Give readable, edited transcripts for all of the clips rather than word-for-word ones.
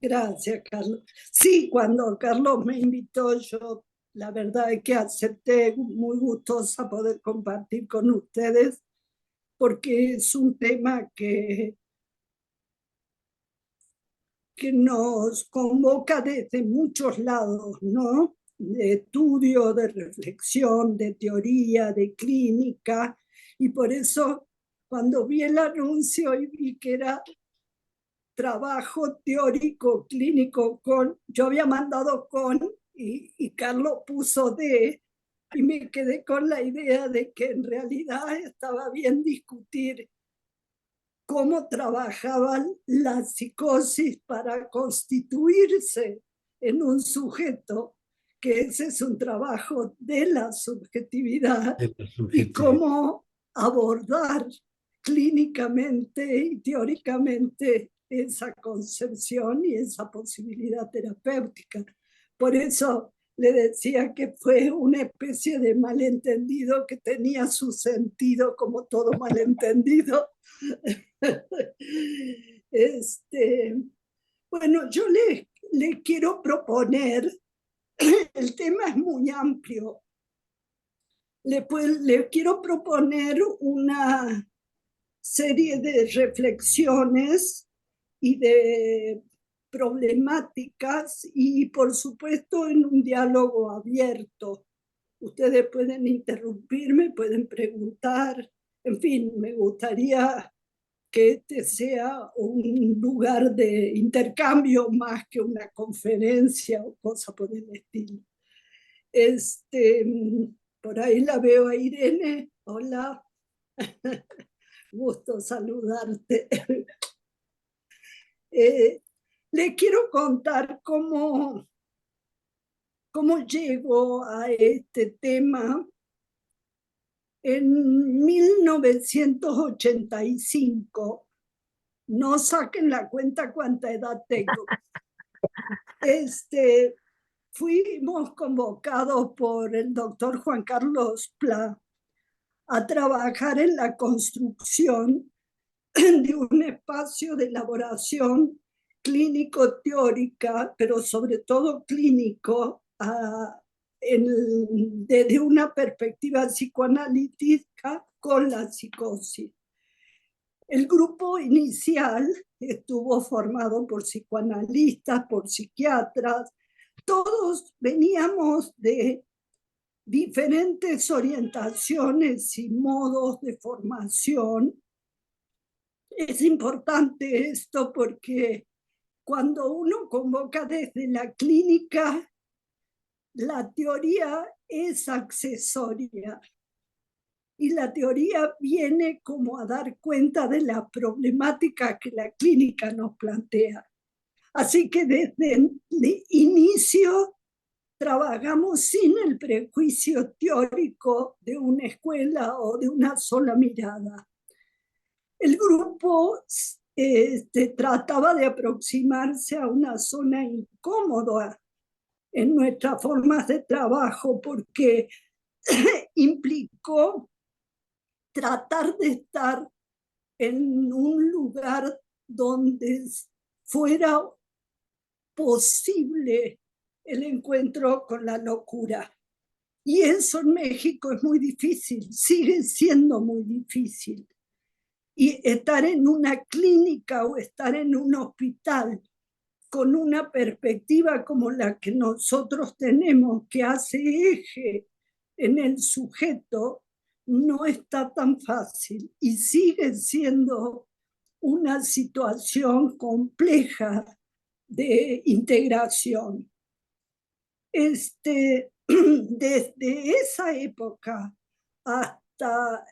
Gracias, Carlos. Sí, cuando Carlos me invitó, yo la verdad es que acepté, muy gustosa poder compartir con ustedes, porque es un tema que nos convoca desde muchos lados, ¿no? De estudio, de reflexión, de teoría, de clínica, y por eso cuando vi el anuncio y vi que era trabajo teórico clínico con, yo había mandado con, y Carlos puso de, y me quedé con la idea de que en realidad estaba bien discutir cómo trabajaba la psicosis para constituirse en un sujeto, que ese es un trabajo de la subjetividad, de la y subjetividad. cómo abordar clínicamente y teóricamente esa concepción y esa posibilidad terapéutica. Por eso le decía que fue una especie de malentendido que tenía su sentido como todo malentendido. Este, bueno, yo le quiero proponer, el tema es muy amplio, le quiero proponer una serie de reflexiones y de problemáticas y por supuesto en un diálogo abierto. Ustedes pueden interrumpirme, pueden preguntar, en fin, me gustaría que este sea un lugar de intercambio más que una conferencia o cosa por el estilo. Este, por ahí la veo a Irene. Hola, gusto saludarte. Le quiero contar cómo llego a este tema. En 1985, no saquen la cuenta cuánta edad tengo, fuimos convocados por el doctor Juan Carlos Pla a trabajar en la construcción de un espacio de elaboración clínico-teórica, pero sobre todo clínico, desde una perspectiva psicoanalítica con la psicosis. El grupo inicial estuvo formado por psicoanalistas, por psiquiatras, todos veníamos de diferentes orientaciones y modos de formación. Es importante esto porque cuando uno convoca desde la clínica, la teoría es accesoria y la teoría viene como a dar cuenta de la problemática que la clínica nos plantea. Así que desde el inicio trabajamos sin el prejuicio teórico de una escuela o de una sola mirada. El grupo trataba de aproximarse a una zona incómoda en nuestras formas de trabajo porque implicó tratar de estar en un lugar donde fuera posible el encuentro con la locura. Y eso en México es muy difícil, sigue siendo muy difícil. Y estar en una clínica o estar en un hospital con una perspectiva como la que nosotros tenemos, que hace eje en el sujeto, no está tan fácil y sigue siendo una situación compleja de integración. Desde esa época hasta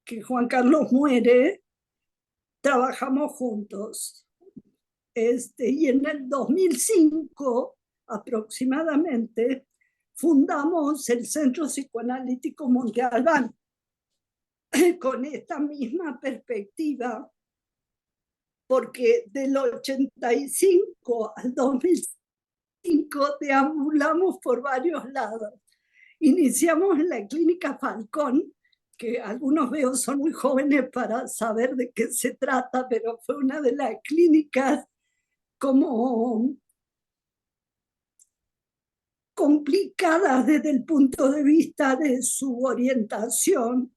que Juan Carlos muere, trabajamos juntos. Y en el 2005 aproximadamente fundamos el Centro Psicoanalítico Monte Albán con esta misma perspectiva, porque del 85 al 2005 deambulamos por varios lados. Iniciamos en la Clínica Falcón, que algunos veo son muy jóvenes para saber de qué se trata, pero fue una de las clínicas como complicadas desde el punto de vista de su orientación.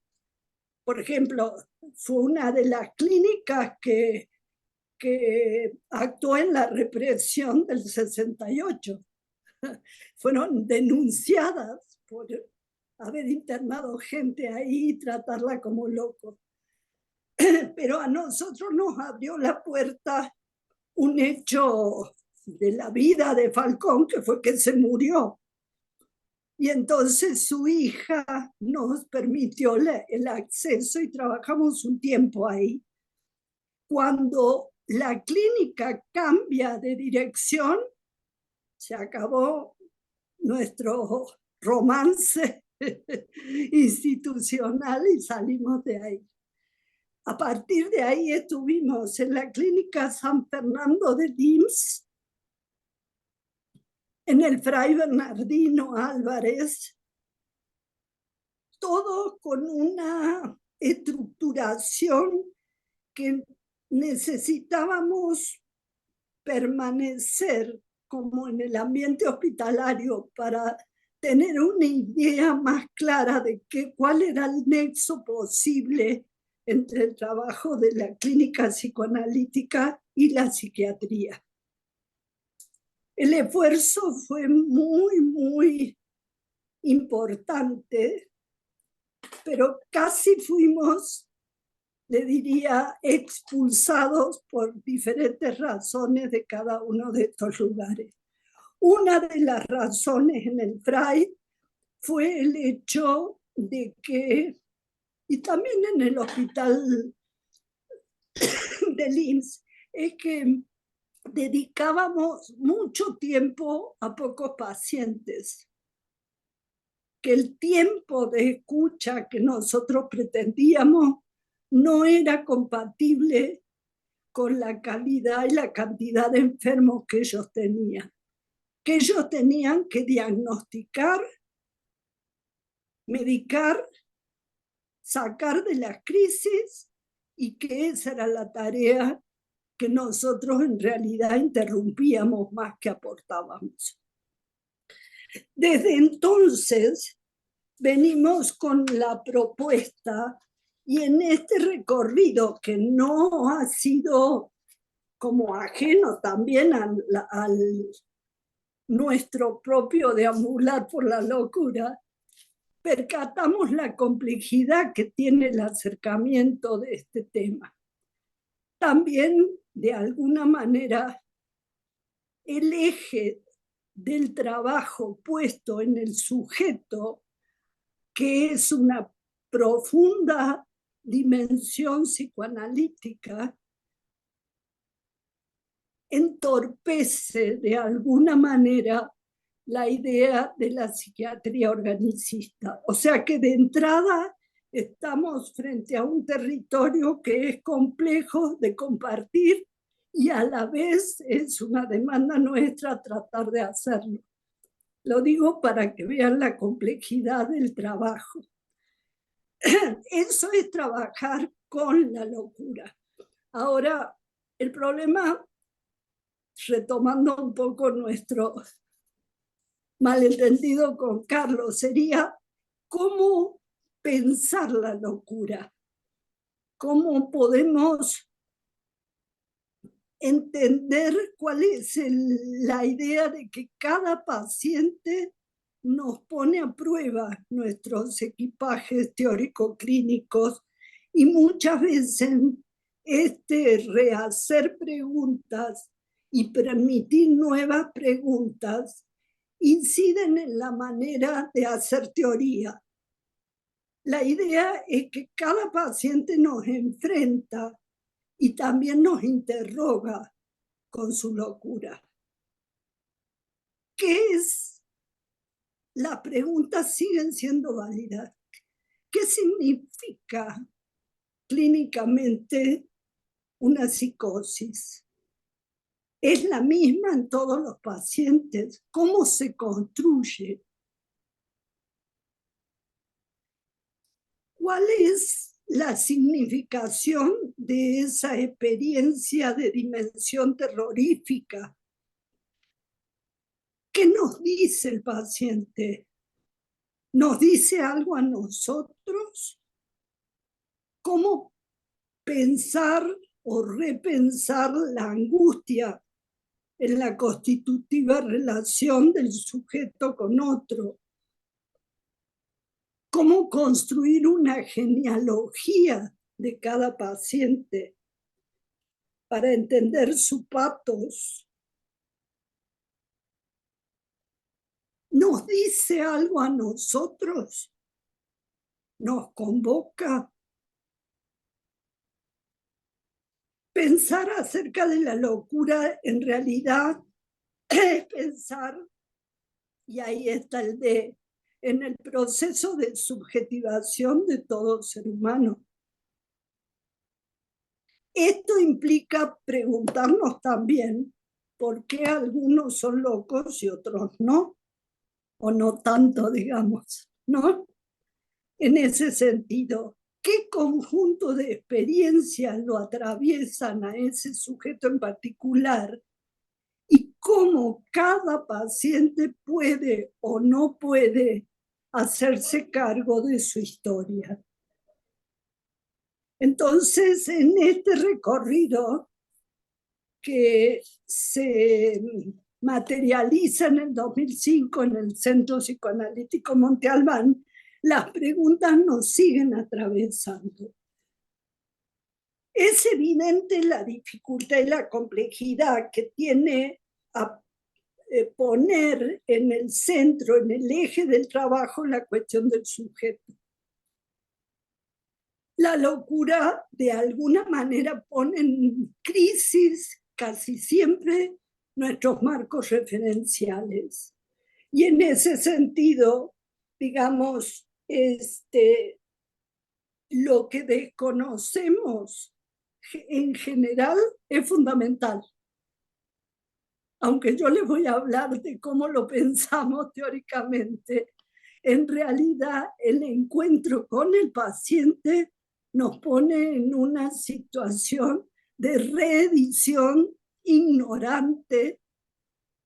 Por ejemplo, fue una de las clínicas que actuó en la represión del 68. Fueron denunciadas por haber internado gente ahí y tratarla como loco. Pero a nosotros nos abrió la puerta un hecho de la vida de Falcón, que fue que se murió. Y entonces su hija nos permitió el acceso y trabajamos un tiempo ahí. Cuando la clínica cambia de dirección, se acabó nuestro romance institucional y salimos de ahí. A partir de ahí estuvimos en la clínica San Fernando de Lins, en el Fray Bernardino Álvarez, todo con una estructuración que necesitábamos permanecer como en el ambiente hospitalario para tener una idea más clara de cuál era el nexo posible entre el trabajo de la clínica psicoanalítica y la psiquiatría. El esfuerzo fue muy, muy importante, pero casi fuimos, le diría, expulsados por diferentes razones de cada uno de estos lugares. Una de las razones en el Fray fue el hecho de que, y también en el hospital de Linz, es que dedicábamos mucho tiempo a pocos pacientes, que el tiempo de escucha que nosotros pretendíamos no era compatible con la calidad y la cantidad de enfermos que ellos tenían. Que ellos tenían que diagnosticar, medicar, sacar de la crisis, y que esa era la tarea que nosotros en realidad interrumpíamos más que aportábamos. Desde entonces venimos con la propuesta, y en este recorrido que no ha sido como ajeno también al nuestro propio deambular por la locura, percatamos la complejidad que tiene el acercamiento de este tema. También, de alguna manera, el eje del trabajo puesto en el sujeto, que es una profunda dimensión psicoanalítica, entorpece de alguna manera la idea de la psiquiatría organicista. O sea que de entrada estamos frente a un territorio que es complejo de compartir, y a la vez es una demanda nuestra tratar de hacerlo. Lo digo para que vean la complejidad del trabajo. Eso es trabajar con la locura. Ahora, el problema, retomando un poco nuestro malentendido con Carlos, sería cómo pensar la locura, cómo podemos entender cuál es la idea de que cada paciente nos pone a prueba nuestros equipajes teórico-clínicos, y muchas veces rehacer preguntas y permitir nuevas preguntas inciden en la manera de hacer teoría. La idea es que cada paciente nos enfrenta y también nos interroga con su locura. ¿Qué es? Las preguntas siguen siendo válidas. ¿Qué significa clínicamente una psicosis? ¿Es la misma en todos los pacientes? ¿Cómo se construye? ¿Cuál es la significación de esa experiencia de dimensión terrorífica. ¿Qué nos dice el paciente? ¿Nos dice algo a nosotros? ¿Cómo pensar o repensar la angustia en la constitutiva relación del sujeto con otro? ¿Cómo construir una genealogía de cada paciente para entender su patos? ¿Nos dice algo a nosotros? ¿Nos convoca? Pensar acerca de la locura en realidad es pensar, y ahí está el de, en el proceso de subjetivación de todo ser humano. Esto implica preguntarnos también por qué algunos son locos y otros no, o no tanto, digamos, ¿no? En ese sentido, ¿qué conjunto de experiencias lo atraviesan a ese sujeto en particular? Y cómo cada paciente puede o no puede hacerse cargo de su historia. Entonces, en este recorrido que se materializa en el 2005 en el Centro Psicoanalítico Monte Albán, las preguntas nos siguen atravesando. Es evidente la dificultad y la complejidad que tiene a poner en el centro, en el eje del trabajo, la cuestión del sujeto. La locura, de alguna manera, pone en crisis casi siempre nuestros marcos referenciales. Y en ese sentido, digamos, lo que desconocemos en general es fundamental. Aunque yo les voy a hablar de cómo lo pensamos teóricamente, en realidad el encuentro con el paciente nos pone en una situación de reedición ignorante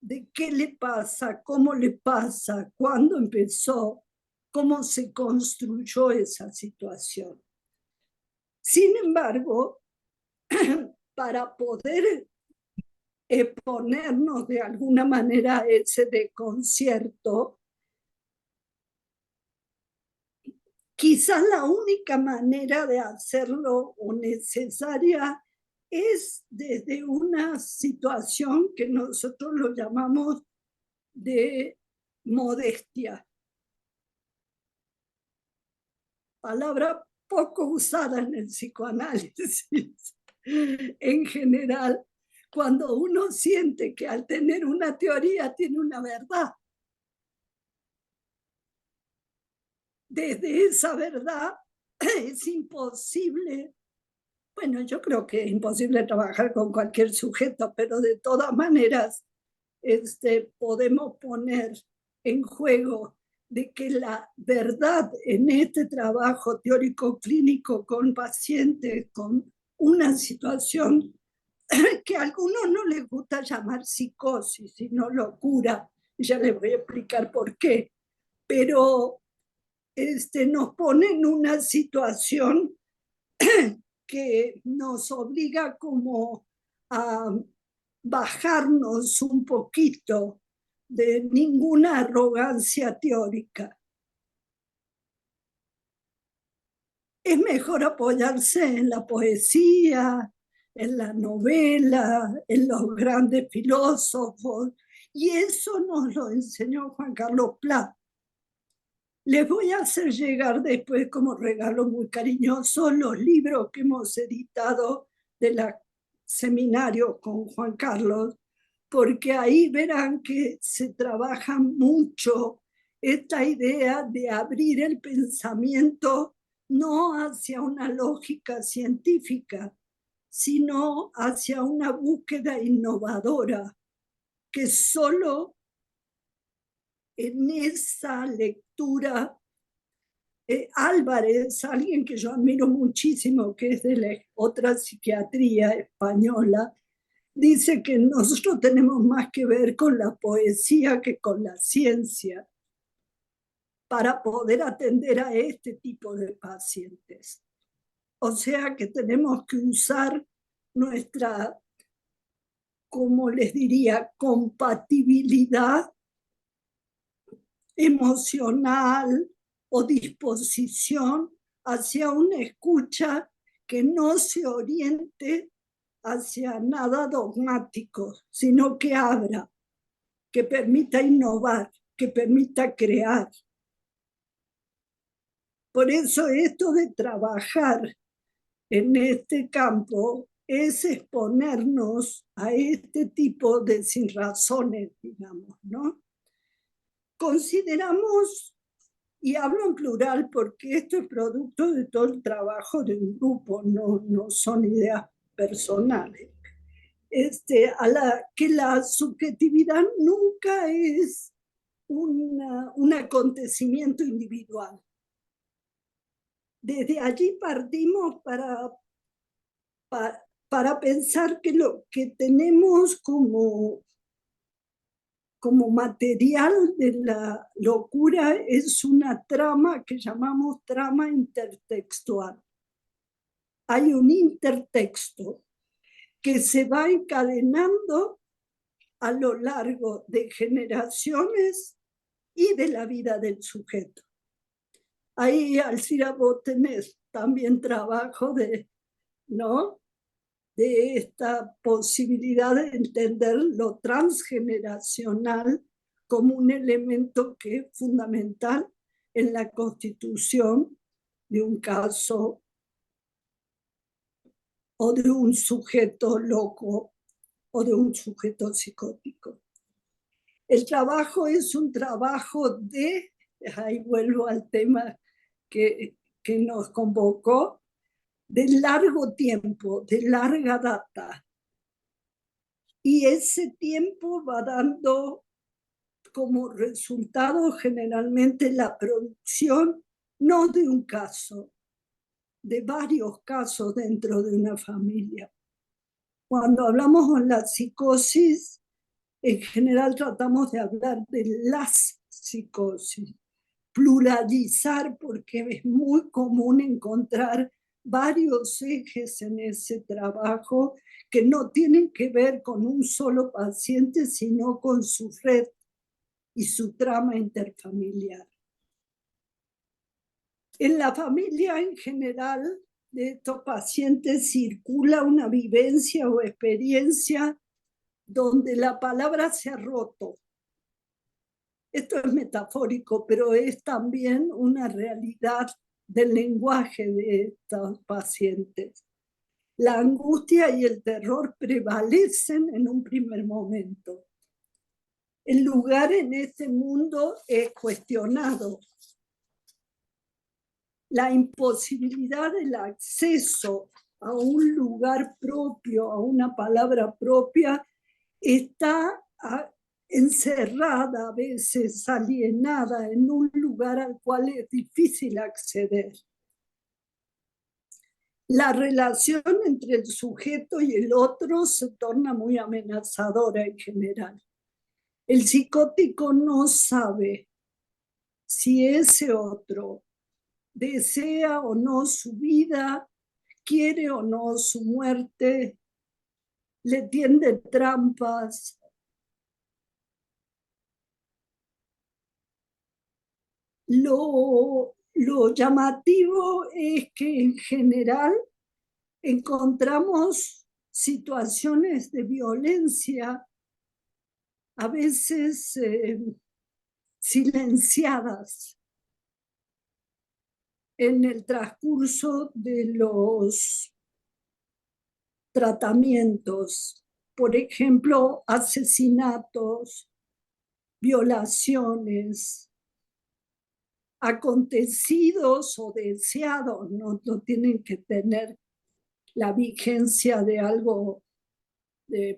de qué le pasa, cómo le pasa, cuándo empezó, cómo se construyó esa situación. Sin embargo, para poder ponernos de alguna manera a ese desconcierto, quizás la única manera de hacerlo o necesaria es desde una situación que nosotros lo llamamos de modestia. Palabra poco usada en el psicoanálisis. En general, cuando uno siente que al tener una teoría tiene una verdad, desde esa verdad es imposible, bueno, yo creo que es imposible trabajar con cualquier sujeto, pero de todas maneras podemos poner en juego de que la verdad en este trabajo teórico clínico con pacientes con una situación que a algunos no les gusta llamar psicosis, sino locura, y ya les voy a explicar por qué, pero nos pone en una situación que nos obliga como a bajarnos un poquito de ninguna arrogancia teórica. Es mejor apoyarse en la poesía, en la novela, en los grandes filósofos, y eso nos lo enseñó Juan Carlos Pla. Les voy a hacer llegar después como regalo muy cariñoso los libros que hemos editado del seminario con Juan Carlos, porque ahí verán que se trabaja mucho esta idea de abrir el pensamiento no hacia una lógica científica, sino hacia una búsqueda innovadora que solo en esa lectura Álvarez, alguien que yo admiro muchísimo, que es de la otra psiquiatría española, dice que nosotros tenemos más que ver con la poesía que con la ciencia para poder atender a este tipo de pacientes. O sea que tenemos que usar nuestra, como les diría, compatibilidad emocional o disposición hacia una escucha que no se oriente hacia nada dogmático, sino que abra, que permita innovar, que permita crear. Por eso esto de trabajar en este campo es exponernos a este tipo de sinrazones, digamos, ¿no? Consideramos, y hablo en plural porque esto es producto de todo el trabajo de un grupo, no son ideas personales, que la subjetividad nunca es un acontecimiento individual. Desde allí partimos para pensar que lo que tenemos como material de la locura es una trama que llamamos trama intertextual. Hay un intertexto que se va encadenando a lo largo de generaciones y de la vida del sujeto. Ahí, Alcira, vos tenés también trabajo de, ¿no?, de esta posibilidad de entender lo transgeneracional como un elemento que es fundamental en la constitución de un caso o de un sujeto loco o de un sujeto psicótico. El trabajo es un trabajo de, ahí vuelvo al tema que nos convocó, de largo tiempo, de larga data. Y ese tiempo va dando como resultado generalmente la producción no de un caso, de varios casos dentro de una familia. Cuando hablamos de la psicosis, en general tratamos de hablar de las psicosis, pluralizar, porque es muy común encontrar varios ejes en ese trabajo que no tienen que ver con un solo paciente, sino con su red y su trama interfamiliar. En la familia en general de estos pacientes circula una vivencia o experiencia donde la palabra se ha roto. Esto es metafórico, pero es también una realidad del lenguaje de estos pacientes. La angustia y el terror prevalecen en un primer momento. El lugar en este mundo es cuestionado. La imposibilidad del acceso a un lugar propio, a una palabra propia, está encerrada, a veces alienada en un lugar al cual es difícil acceder. La relación entre el sujeto y el otro se torna muy amenazadora en general. El psicótico no sabe si ese otro desea o no su vida, quiere o no su muerte, le tiende trampas. Lo llamativo es que en general encontramos situaciones de violencia, a veces silenciadas en el transcurso de los tratamientos. Por ejemplo, asesinatos, violaciones, acontecidos o deseados, no tienen que tener la vigencia de algo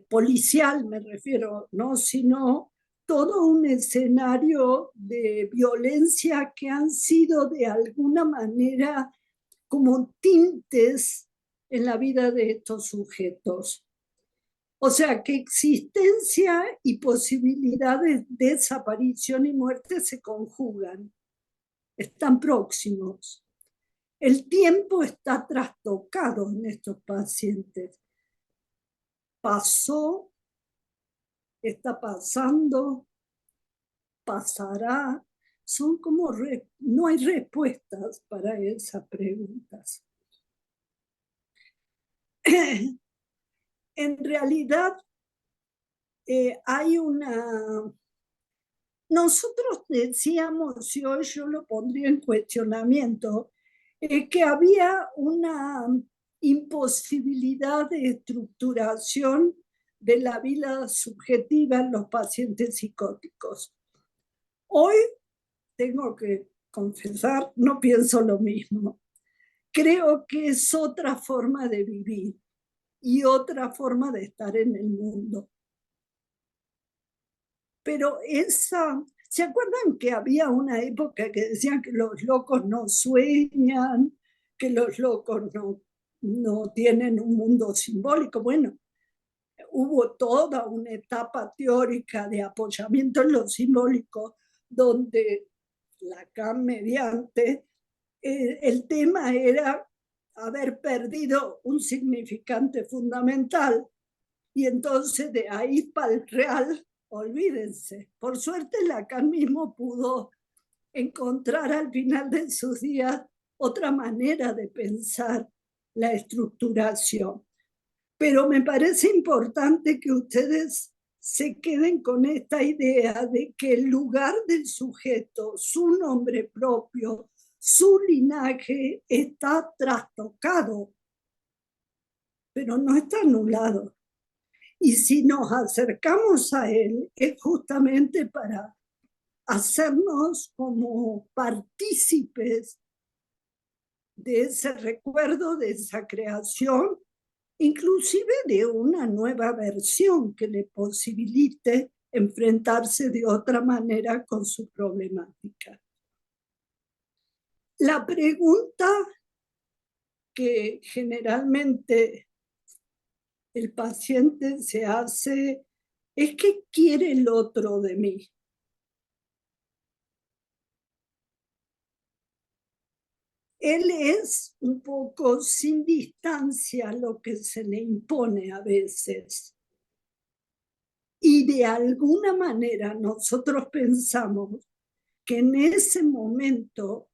policial, me refiero, ¿no?, sino todo un escenario de violencia que han sido de alguna manera como tintes en la vida de estos sujetos. O sea, que existencia y posibilidades de desaparición y muerte se conjugan, están próximos. El tiempo está trastocado en estos pacientes. Pasó, está pasando, pasará. Son como, no hay respuestas para esas preguntas. En realidad, hay una... Nosotros decíamos, y hoy yo lo pondría en cuestionamiento, que había una imposibilidad de estructuración de la vida subjetiva en los pacientes psicóticos. Hoy, tengo que confesar, no pienso lo mismo. Creo que es otra forma de vivir y otra forma de estar en el mundo. Pero ¿se acuerdan que había una época que decían que los locos no sueñan, que los locos no tienen un mundo simbólico? Bueno, hubo toda una etapa teórica de apoyamiento en lo simbólico, donde Lacan mediante, el tema era haber perdido un significante fundamental, y entonces de ahí para el real, olvídense. Por suerte Lacan mismo pudo encontrar al final de sus días otra manera de pensar la estructuración. Pero me parece importante que ustedes se queden con esta idea de que el lugar del sujeto, su nombre propio, su linaje está trastocado, pero no está anulado. Y si nos acercamos a él, es justamente para hacernos como partícipes de ese recuerdo, de esa creación, inclusive de una nueva versión que le posibilite enfrentarse de otra manera con su problemática. La pregunta que generalmente el paciente se hace es: ¿qué quiere el otro de mí? Él es un poco sin distancia lo que se le impone a veces. Y de alguna manera nosotros pensamos que en ese momento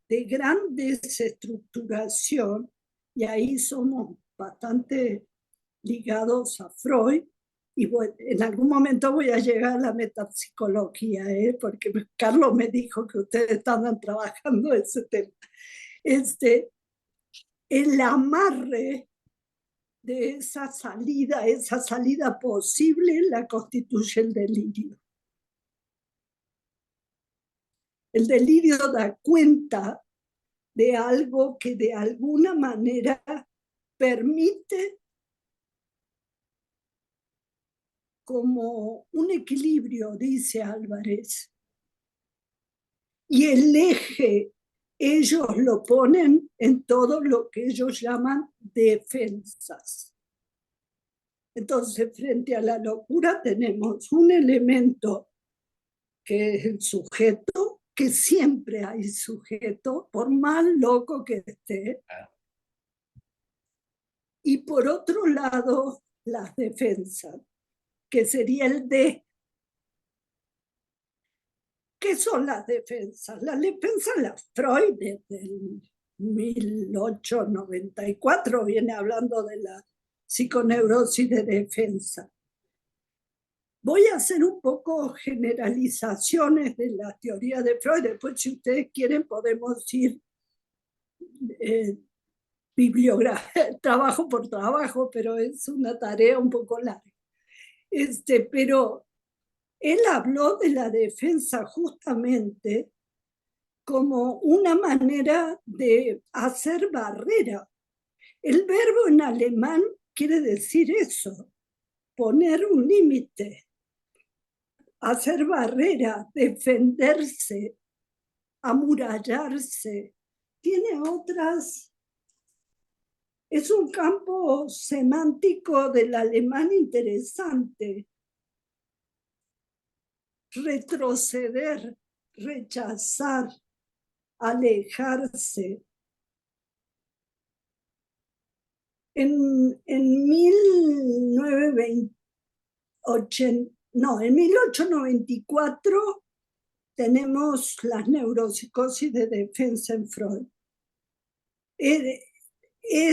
de gran desestructuración, y ahí somos bastante ligados a Freud, y bueno, en algún momento voy a llegar a la metapsicología, porque Carlos me dijo que ustedes estaban trabajando ese tema. El amarre de esa salida posible, la constituye el delirio. El delirio da cuenta de algo que de alguna manera permite como un equilibrio, dice Álvarez. Y el eje ellos lo ponen en todo lo que ellos llaman defensas. Entonces, frente a la locura tenemos un elemento que es el sujeto, que siempre hay sujeto, por más loco que esté. Y por otro lado, las defensas, que sería el de. ¿Qué son las defensas? Las defensas, las Freud, desde el 1894 viene hablando de la psiconeurosis de defensa. Voy a hacer un poco generalizaciones de la teoría de Freud. Después, si ustedes quieren, podemos ir trabajo por trabajo, pero es una tarea un poco larga. Pero él habló de la defensa justamente como una manera de hacer barrera. El verbo en alemán quiere decir eso, poner un límite. hacer barrera, defenderse, amurallarse. Tiene otras. Es un campo semántico del alemán interesante. Retroceder, rechazar, alejarse. En 1894 tenemos las neuropsicosis de defensa en Freud. Es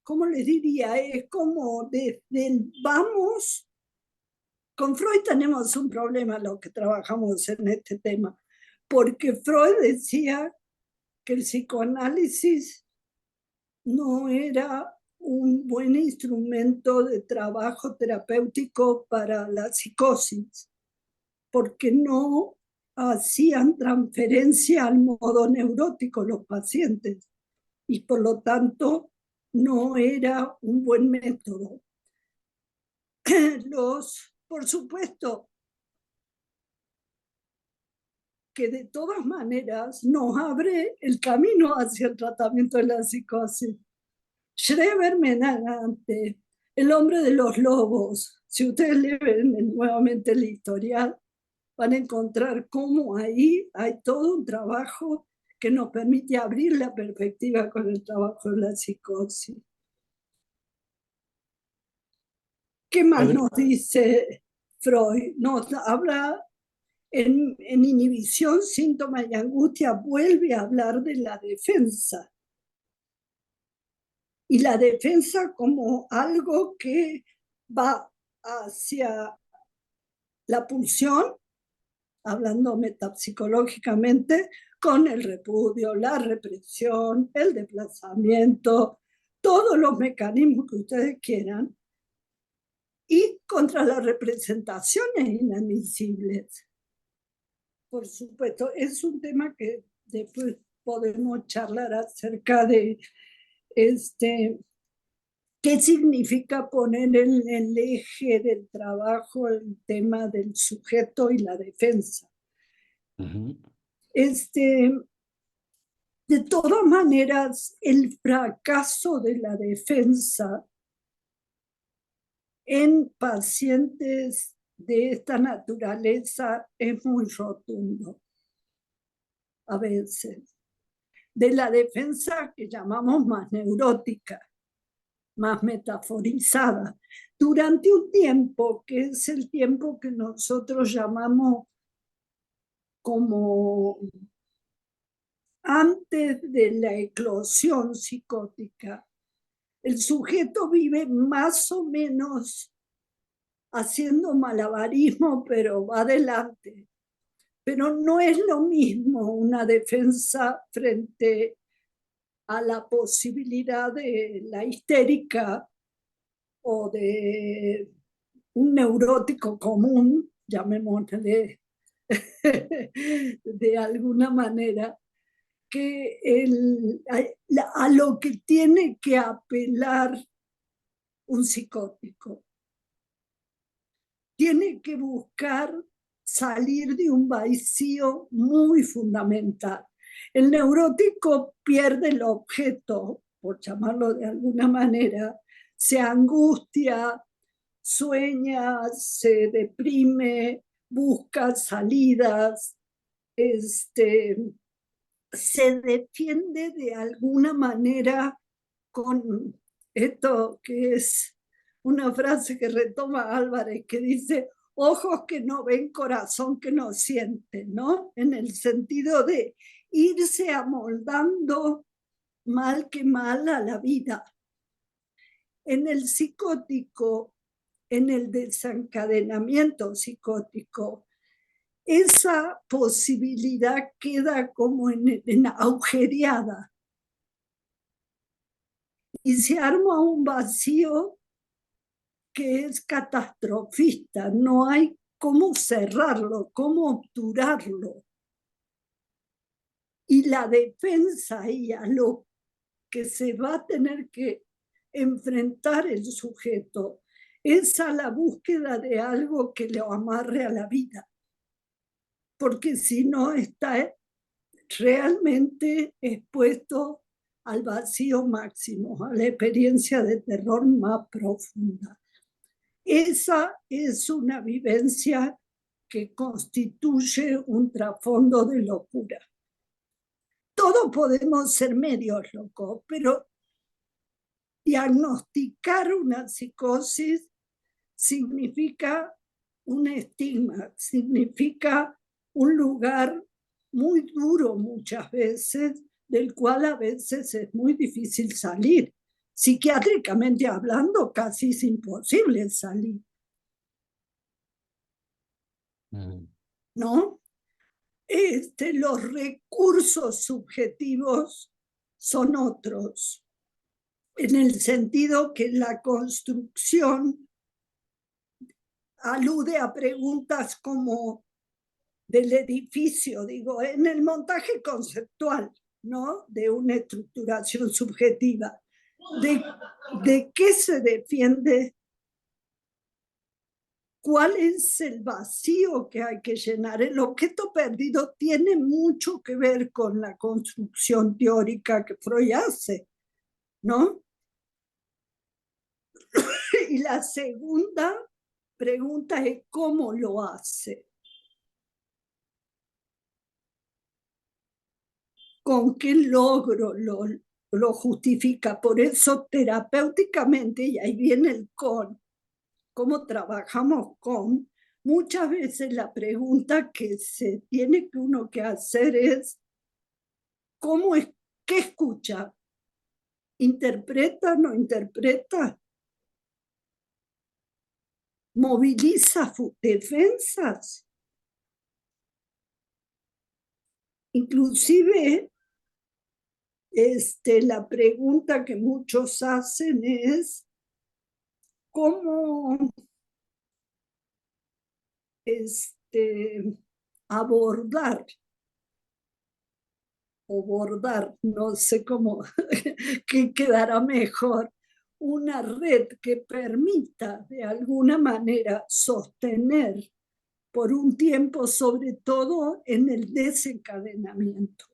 ¿cómo les diría? Es como desde el vamos. Con Freud tenemos un problema los que trabajamos en este tema, porque Freud decía que el psicoanálisis no era un buen instrumento de trabajo terapéutico para la psicosis, porque no hacían transferencia al modo neurótico los pacientes y por lo tanto no era un buen método. Por supuesto que de todas maneras nos abre el camino hacia el tratamiento de la psicosis. Schreber Menagante, El hombre de los lobos. Si ustedes leen nuevamente el historial, van a encontrar cómo ahí hay todo un trabajo que nos permite abrir la perspectiva con el trabajo de la psicosis. ¿Qué más nos dice Freud? Nos habla en inhibición, síntoma y angustia, vuelve a hablar de la defensa. Y la defensa como algo que va hacia la pulsión, hablando metapsicológicamente, con el repudio, la represión, el desplazamiento, todos los mecanismos que ustedes quieran, y contra las representaciones inadmisibles. Por supuesto, es un tema que después podemos charlar acerca de qué significa poner en el eje del trabajo el tema del sujeto y la defensa. Uh-huh. De todas maneras, el fracaso de la defensa en pacientes de esta naturaleza es muy rotundo. A veces. De la defensa que llamamos más neurótica, más metaforizada, durante un tiempo que es el tiempo que nosotros llamamos como antes de la eclosión psicótica. El sujeto vive más o menos haciendo malabarismo, pero va adelante. Pero no es lo mismo una defensa frente a la posibilidad de la histérica o de un neurótico común, llamémosle de alguna manera, que a lo que tiene que apelar un psicótico. Tiene que buscar salir de un vacío muy fundamental. El neurótico pierde el objeto, por llamarlo de alguna manera, se angustia, sueña, se deprime, busca salidas, se defiende de alguna manera con esto que es una frase que retoma Álvarez, que dice, ojos que no ven, corazón que no siente, ¿no? En el sentido de irse amoldando mal que mal a la vida. En el psicótico, en el desencadenamiento psicótico, esa posibilidad queda como en agujereada y se arma un vacío que es catastrofista, no hay cómo cerrarlo, cómo obturarlo. Y la defensa y a lo que se va a tener que enfrentar el sujeto es a la búsqueda de algo que lo amarre a la vida, porque si no está realmente expuesto al vacío máximo, a la experiencia de terror más profunda. Esa es una vivencia que constituye un trasfondo de locura. Todos podemos ser medios locos, pero diagnosticar una psicosis significa un estigma, significa un lugar muy duro muchas veces, del cual a veces es muy difícil salir. Psiquiátricamente hablando, casi es imposible salir. ¿No? Los recursos subjetivos son otros, en el sentido que la construcción alude a preguntas como del edificio, digo, en el montaje conceptual, ¿no? De una estructuración subjetiva. ¿De qué se defiende? ¿Cuál es el vacío que hay que llenar? El objeto perdido tiene mucho que ver con la construcción teórica que Freud hace, ¿no? Y la segunda pregunta es cómo lo hace. ¿Con qué logro lo justifica? Por eso terapéuticamente, y ahí viene el con, cómo trabajamos con, muchas veces la pregunta que se tiene que uno que hacer es, ¿cómo es, qué escucha? ¿Interpreta, no interpreta? ¿Moviliza defensas? Inclusive, la pregunta que muchos hacen es, ¿cómo abordar o bordar, no sé cómo, que quedará mejor, una red que permita de alguna manera sostener por un tiempo, sobre todo en el desencadenamiento?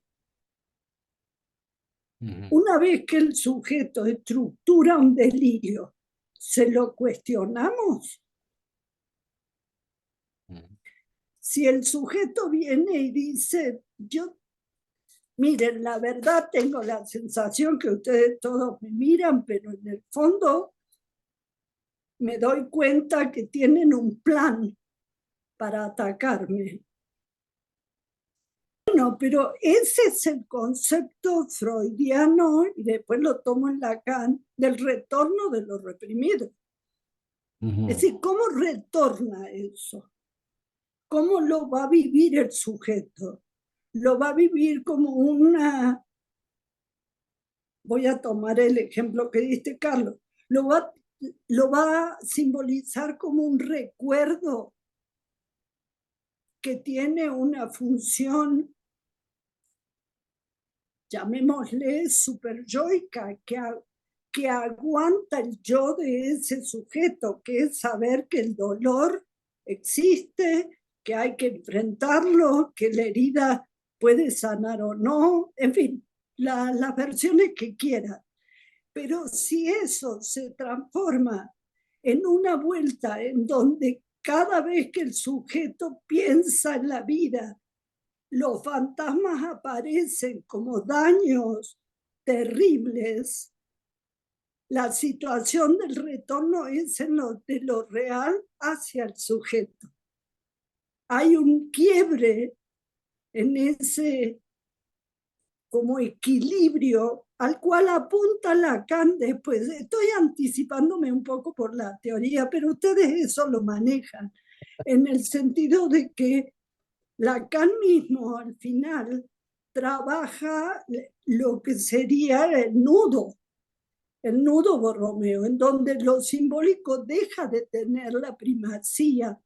Una vez que el sujeto estructura un delirio, ¿se lo cuestionamos? Si el sujeto viene y dice, miren, la verdad tengo la sensación que ustedes todos me miran, pero en el fondo me doy cuenta que tienen un plan para atacarme. Bueno, pero ese es el concepto freudiano, y después lo tomo en Lacan, del retorno de lo reprimido. Es decir, ¿cómo retorna eso? ¿Cómo lo va a vivir el sujeto? Lo va a vivir como una... Voy a tomar el ejemplo que diste, Carlos. Lo va a simbolizar como un recuerdo que tiene una función, llamémosle superyoica, que aguanta el yo de ese sujeto, que es saber que el dolor existe, que hay que enfrentarlo, que la herida puede sanar o no, en fin, las versiones que quiera. Pero si eso se transforma en una vuelta en donde cada vez que el sujeto piensa en la vida, los fantasmas aparecen como daños terribles, la situación del retorno es de lo real hacia el sujeto. Hay un quiebre en ese como equilibrio al cual apunta Lacan después. Estoy anticipándome un poco por la teoría, pero ustedes eso lo manejan, en el sentido de que Lacan mismo al final trabaja lo que sería el nudo Borromeo, en donde lo simbólico deja de tener la primacía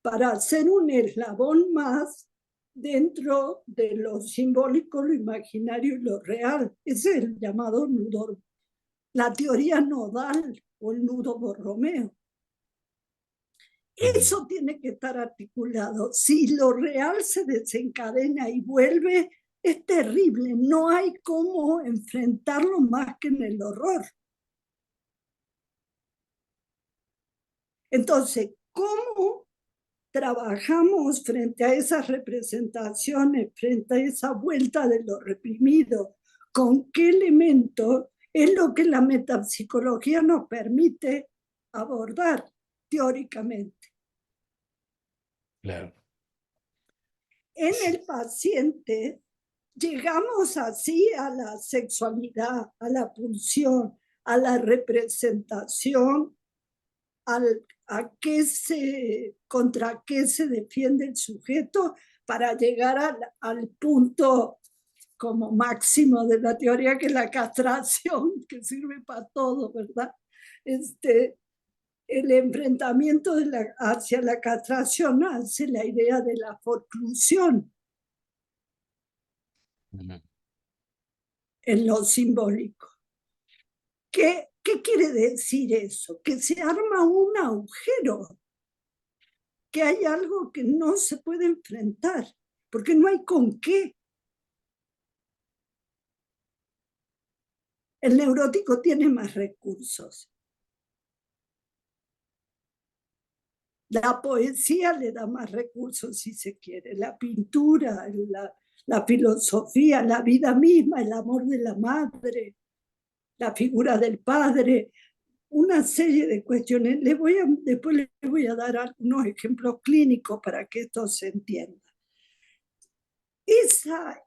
para ser un eslabón más dentro de lo simbólico, lo imaginario y lo real. Ese es el llamado nudo, la teoría nodal o el nudo Borromeo. Eso tiene que estar articulado. Si lo real se desencadena y vuelve, es terrible. No hay cómo enfrentarlo más que en el horror. Entonces, ¿cómo trabajamos frente a esas representaciones, frente a esa vuelta de lo reprimido? ¿Con qué elemento es lo que la metapsicología nos permite abordar teóricamente? Claro. En el paciente llegamos así a la sexualidad, a la pulsión, a la representación, contra qué se defiende el sujeto para llegar al punto como máximo de la teoría, que es la castración, que sirve para todo, ¿verdad? El enfrentamiento hacia la castración hace la idea de la forclusión en lo simbólico. ¿Qué quiere decir eso? Que se arma un agujero, que hay algo que no se puede enfrentar, porque no hay con qué. El neurótico tiene más recursos. La poesía le da más recursos, si se quiere, la pintura, la filosofía, la vida misma, el amor de la madre, la figura del padre, una serie de cuestiones. Después les voy a dar algunos ejemplos clínicos para que esto se entienda. Esa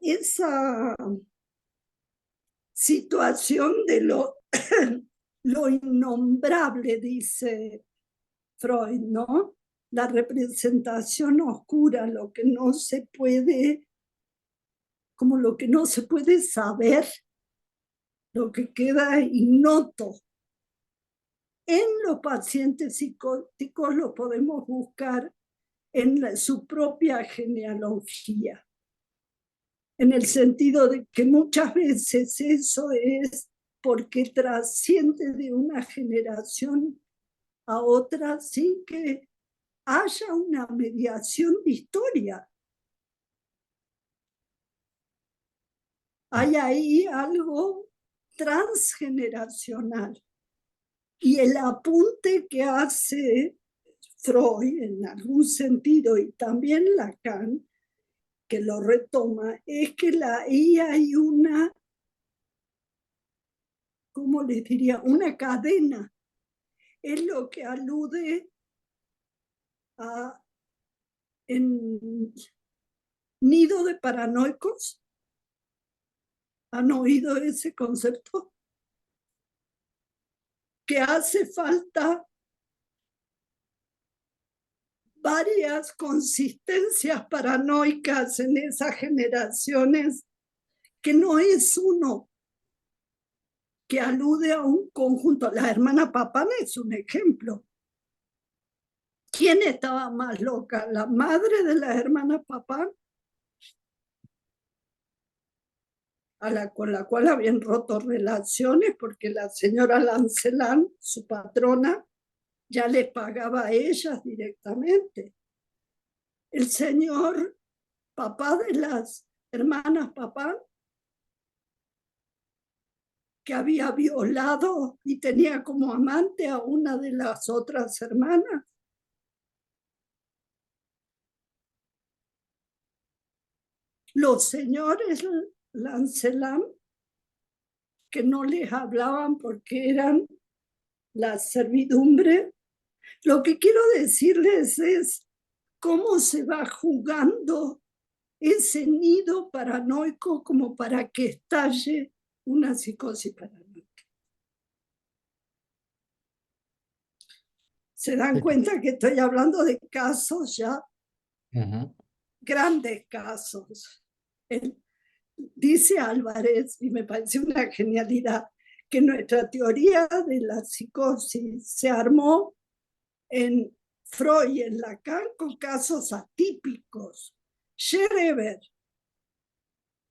situación de lo innombrable, dice Freud, ¿no? La representación oscura, lo que no se puede, como lo que no se puede saber, lo que queda ignoto. En los pacientes psicóticos lo podemos buscar en su propia genealogía, en el sentido de que muchas veces eso es porque trasciende de una generación a otra sin que haya una mediación de historia. Hay ahí algo transgeneracional. Y el apunte que hace Freud, en algún sentido, y también Lacan, que lo retoma, es que ahí hay una, ¿cómo les diría? Una cadena. Es lo que alude a en Nido de Paranoicos. ¿Han oído ese concepto? Que hace falta varias consistencias paranoicas en esas generaciones, que no es uno, que alude a un conjunto. La hermana Papán es un ejemplo. ¿Quién estaba más loca? ¿La madre de la hermana Papán, con la cual habían roto relaciones porque la señora Lancelán, su patrona, ya les pagaba a ellas directamente? El señor papá de las hermanas Papán, que había violado y tenía como amante a una de las otras hermanas. Los señores Lancelán, que no les hablaban porque eran la servidumbre. Lo que quiero decirles es cómo se va jugando ese nido paranoico como para que estalle una psicosis paranoica. Se dan cuenta que estoy hablando de casos ya, grandes casos. Dice Álvarez, y me parece una genialidad, que nuestra teoría de la psicosis se armó en Freud y en Lacan con casos atípicos. Schreber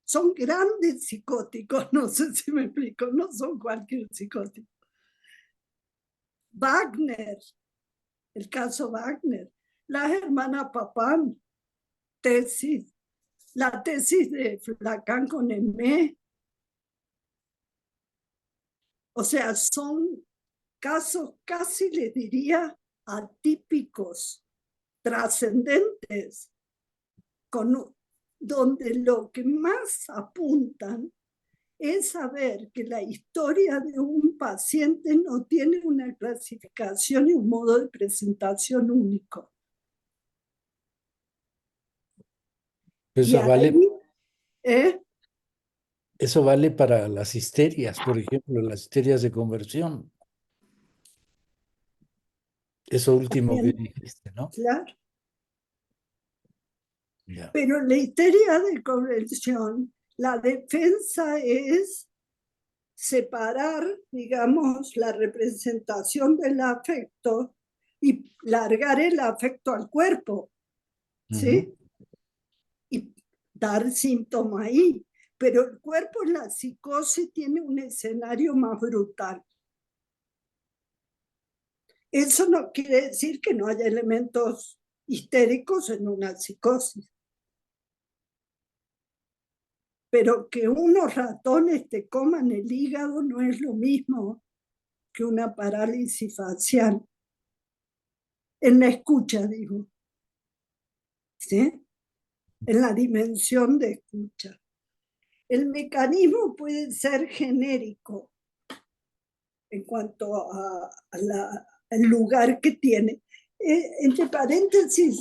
son grandes psicóticos, no sé si me explico, no son cualquier psicótico. Wagner, el caso Wagner, las hermanas Papán, tesis, la tesis de Lacan con Aimé. O sea, son casos casi les diría atípicos, trascendentes, donde lo que más apuntan es saber que la historia de un paciente no tiene una clasificación y un modo de presentación único. Eso Y vale, ahí, ¿eh? eso vale para las histerias, por ejemplo, las histerias de conversión. Eso último que También, dijiste, ¿no? claro. Ya. Pero en la histeria de conversión, la defensa es separar, digamos, la representación del afecto y largar el afecto al cuerpo, Ujú. ¿sí? Y dar síntoma ahí. Pero el cuerpo en la psicosis tiene un escenario más brutal. Eso no quiere decir que no haya elementos histéricos en una psicosis, pero que unos ratones te coman el hígado no es lo mismo que una parálisis facial. En la escucha, digo, ¿sí? En la dimensión de escucha. El mecanismo puede ser genérico en cuanto al lugar que tiene. Entre paréntesis,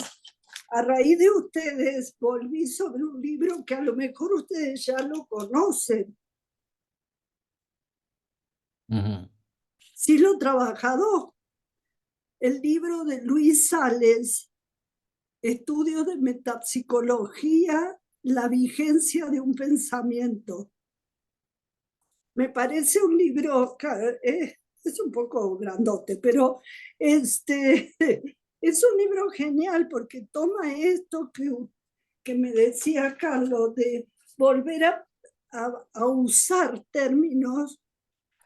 a raíz de ustedes volví sobre un libro que a lo mejor ustedes ya lo conocen. Ujú. Sí lo he trabajado. El libro de Luis Sales, Estudio de Metapsicología, la vigencia de un pensamiento. Me parece un libro, es un poco grandote, pero es un libro genial porque toma esto que me decía Carlos, de volver a usar términos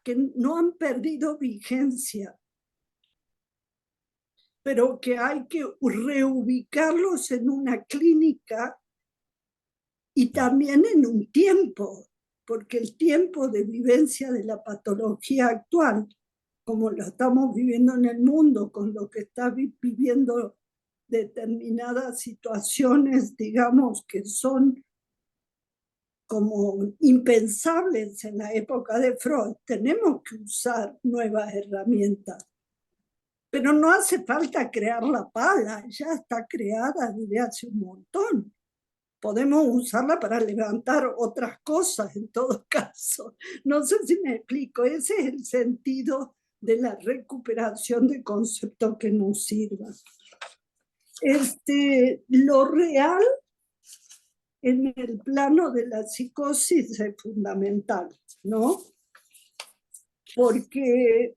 que no han perdido vigencia, pero que hay que reubicarlos en una clínica y también en un tiempo, porque el tiempo de vivencia de la patología actual, como lo estamos viviendo en el mundo, con lo que está viviendo determinadas situaciones, digamos, que son como impensables en la época de Freud, tenemos que usar nuevas herramientas. Pero no hace falta crear la pala, ya está creada desde hace un montón. Podemos usarla para levantar otras cosas en todo caso. No sé si me explico, ese es el sentido de la recuperación de conceptos que nos sirvan. Lo real en el plano de la psicosis es fundamental, ¿no? Porque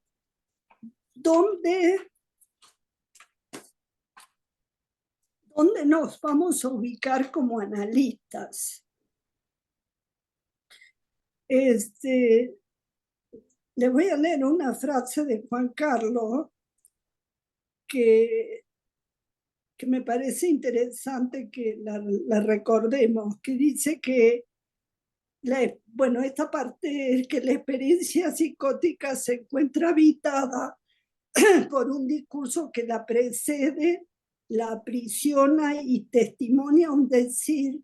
¿dónde nos vamos a ubicar como analistas? Le voy a leer una frase de Juan Carlos que me parece interesante que la recordemos, que dice que, bueno, esta parte es que la experiencia psicótica se encuentra habitada por un discurso que la precede, la aprisiona y testimonia un decir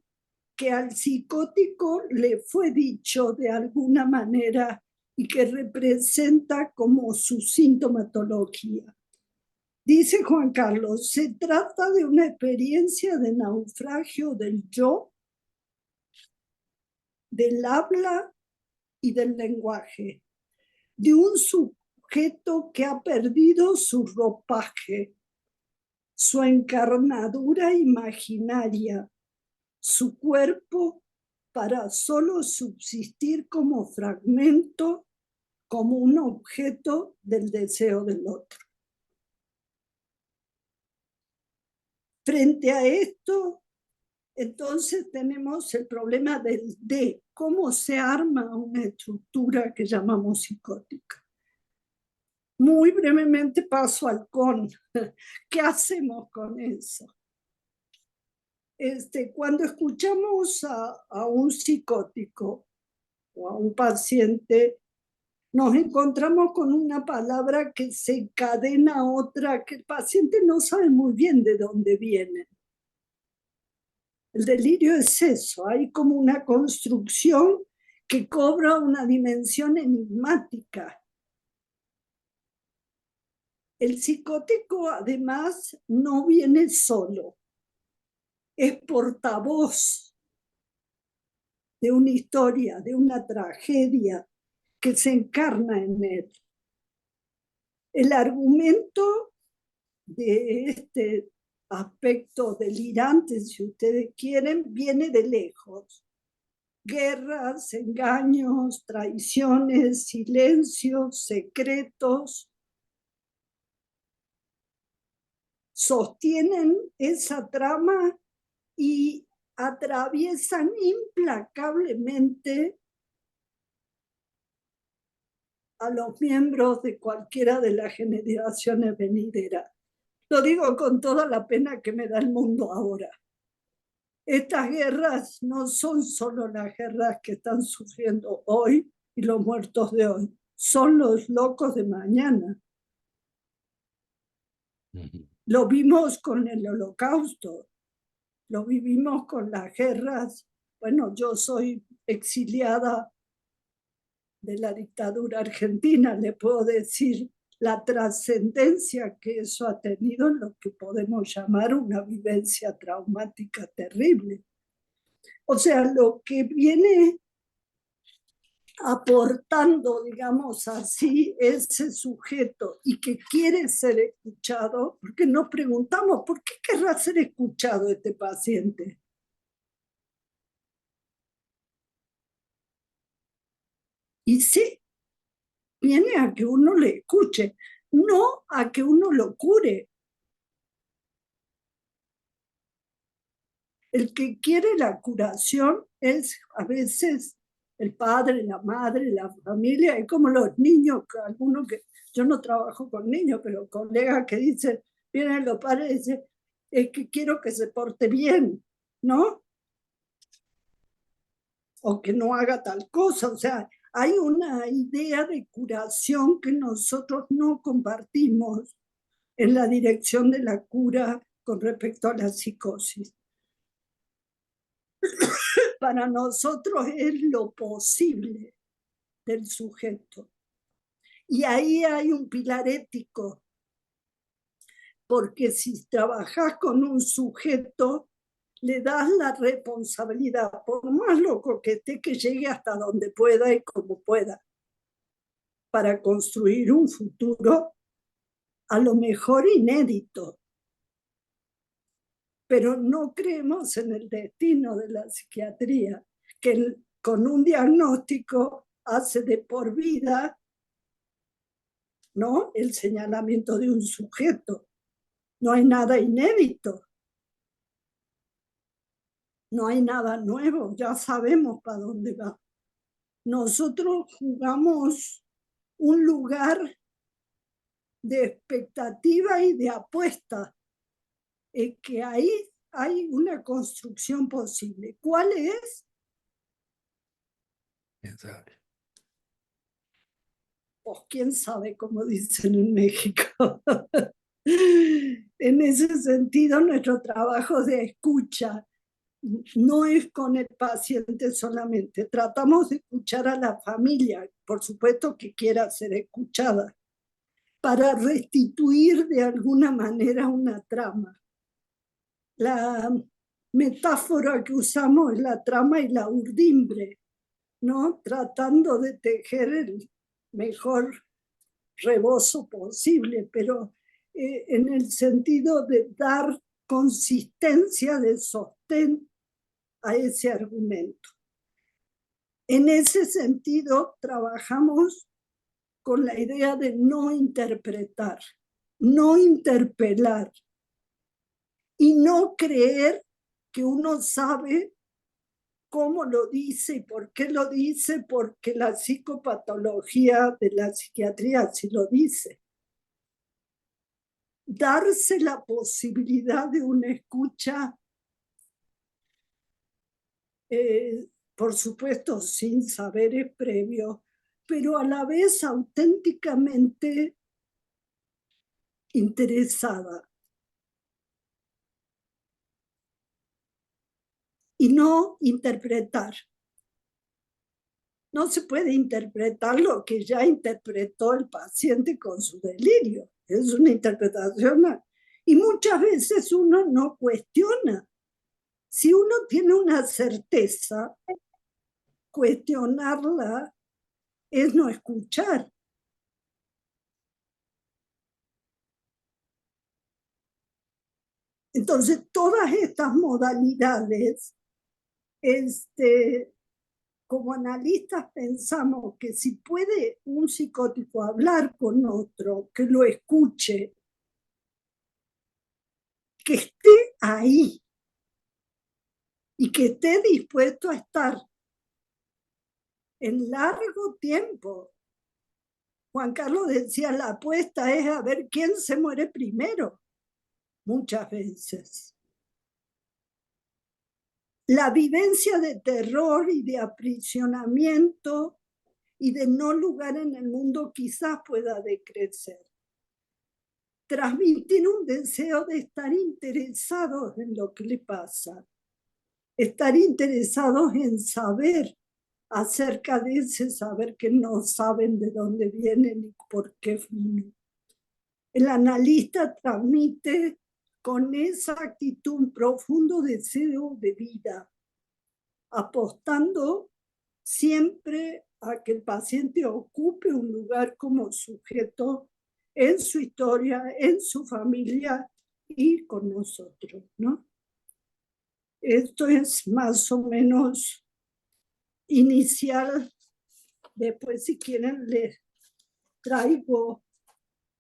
que al psicótico le fue dicho de alguna manera y que representa como su sintomatología. Dice Juan Carlos, se trata de una experiencia de naufragio del yo, del habla y del lenguaje, de un sujeto que ha perdido su ropaje, su encarnadura imaginaria, su cuerpo para solo subsistir como fragmento, como un objeto del deseo del otro. Frente a esto, entonces tenemos el problema de cómo se arma una estructura que llamamos psicótica. Muy brevemente paso al con. ¿Qué hacemos con eso? Cuando escuchamos a un psicótico o a un paciente, nos encontramos con una palabra que se encadena a otra que el paciente no sabe muy bien de dónde viene. El delirio es eso, hay como una construcción que cobra una dimensión enigmática. El psicótico además no viene solo, es portavoz de una historia, de una tragedia que se encarna en él. El argumento de este aspecto delirante, si ustedes quieren, viene de lejos. Guerras, engaños, traiciones, silencios, secretos, sostienen esa trama y atraviesan implacablemente a los miembros de cualquiera de las generaciones venideras. Lo digo con toda la pena que me da el mundo ahora. Estas guerras no son solo las guerras que están sufriendo hoy y los muertos de hoy, son los locos de mañana. Lo vimos con el Holocausto, lo vivimos con las guerras. Bueno, yo soy exiliada de la dictadura argentina, le puedo decir la trascendencia que eso ha tenido en lo que podemos llamar una vivencia traumática terrible. O sea, lo que viene aportando, digamos así, ese sujeto y que quiere ser escuchado, porque nos preguntamos, ¿por qué querrá ser escuchado este paciente? Y sí, viene a que uno le escuche, no a que uno lo cure. El que quiere la curación es a veces el padre, la madre, la familia, y como los niños, algunos que yo no trabajo con niños, pero colegas que dicen, vienen los padres y dicen, es que quiero que se porte bien, ¿no? O que no haga tal cosa. O sea, hay una idea de curación que nosotros no compartimos en la dirección de la cura con respecto a la psicosis. Para nosotros es lo posible del sujeto. Y ahí hay un pilar ético, porque si trabajas con un sujeto, le das la responsabilidad, por más loco que esté, que llegue hasta donde pueda y como pueda, para construir un futuro a lo mejor inédito. Pero no creemos en el destino de la psiquiatría, que con un diagnóstico hace de por vida, ¿no?, el señalamiento de un sujeto. No hay nada inédito, no hay nada nuevo, ya sabemos para dónde va. Nosotros jugamos un lugar de expectativa y de apuesta, que ahí hay una construcción posible. ¿Cuál es? ¿Quién sabe? Pues quién sabe, como dicen en México. En ese sentido, nuestro trabajo de escucha no es con el paciente solamente. Tratamos de escuchar a la familia, por supuesto que quiera ser escuchada, para restituir de alguna manera una trama. La metáfora que usamos es la trama y la urdimbre, ¿no? Tratando de tejer el mejor rebozo posible, pero en el sentido de dar consistencia de sostén a ese argumento. En ese sentido, trabajamos con la idea de no interpretar, no interpelar y no creer que uno sabe cómo lo dice y por qué lo dice, porque la psicopatología de la psiquiatría así lo dice. darse la posibilidad de una escucha, por supuesto sin saberes previos, pero a la vez auténticamente interesada. Y no interpretar. No se puede interpretar lo que ya interpretó el paciente con su delirio. Es una interpretación. Y muchas veces uno no cuestiona. Si uno tiene una certeza, cuestionarla es no escuchar. Entonces, todas estas modalidades, como analistas pensamos que si puede un psicótico hablar con otro, que lo escuche, que esté ahí y que esté dispuesto a estar en largo tiempo. Juan Carlos decía, la apuesta es a ver quién se muere primero, muchas veces. La vivencia de terror y de aprisionamiento y de no lugar en el mundo quizás pueda decrecer. Transmitir un deseo de estar interesados en lo que le pasa, estar interesados en saber acerca de ese saber que no saben de dónde viene ni por qué vino. El analista transmite con esa actitud un profundo deseo de vida, apostando siempre a que el paciente ocupe un lugar como sujeto en su historia, en su familia y con nosotros, ¿no? Esto es más o menos inicial. Después, si quieren, les traigo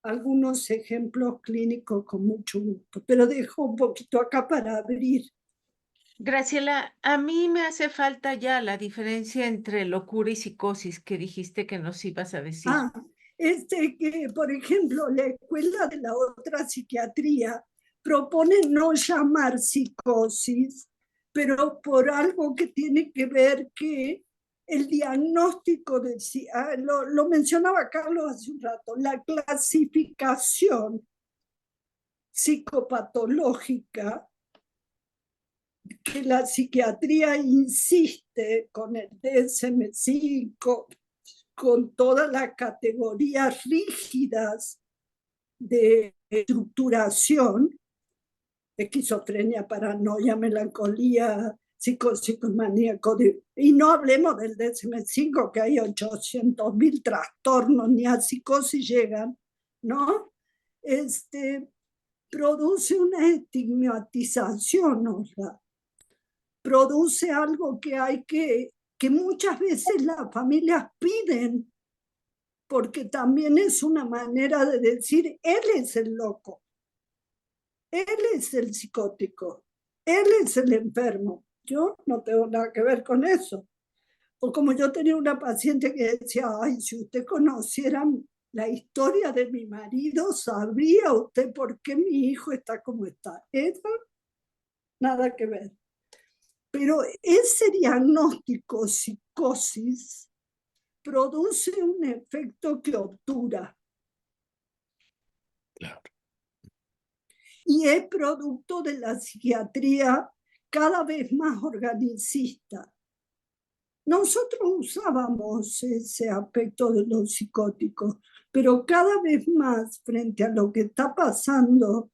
algunos ejemplos clínicos con mucho gusto, pero dejo un poquito acá para abrir. Graciela, a mí me hace falta ya la diferencia entre locura y psicosis que dijiste que nos ibas a decir. Que, por ejemplo, la escuela de la otra psiquiatría propone no llamar psicosis, pero por algo que tiene que ver que el diagnóstico de, lo mencionaba Carlos hace un rato, la clasificación psicopatológica que la psiquiatría insiste con el DSM-5, con todas las categorías rígidas de estructuración, esquizofrenia, paranoia, melancolía, psicosis maníaco, y no hablemos del DSM-5, que hay 800.000 trastornos, ni a psicosis llegan, ¿no? Produce una estigmatización, ¿no? Produce algo que hay que muchas veces las familias piden, porque también es una manera de decir, él es el loco, él es el psicótico, él es el enfermo, yo no tengo nada que ver con eso. O como yo tenía una paciente que decía, ay, si usted conociera la historia de mi marido, sabría usted por qué mi hijo está como está. Eso, nada que ver. Pero ese diagnóstico psicosis produce un efecto que obtura. Claro. Y es producto de la psiquiatría cada vez más organicista. Nosotros usábamos ese aspecto de los psicóticos, pero cada vez más frente a lo que está pasando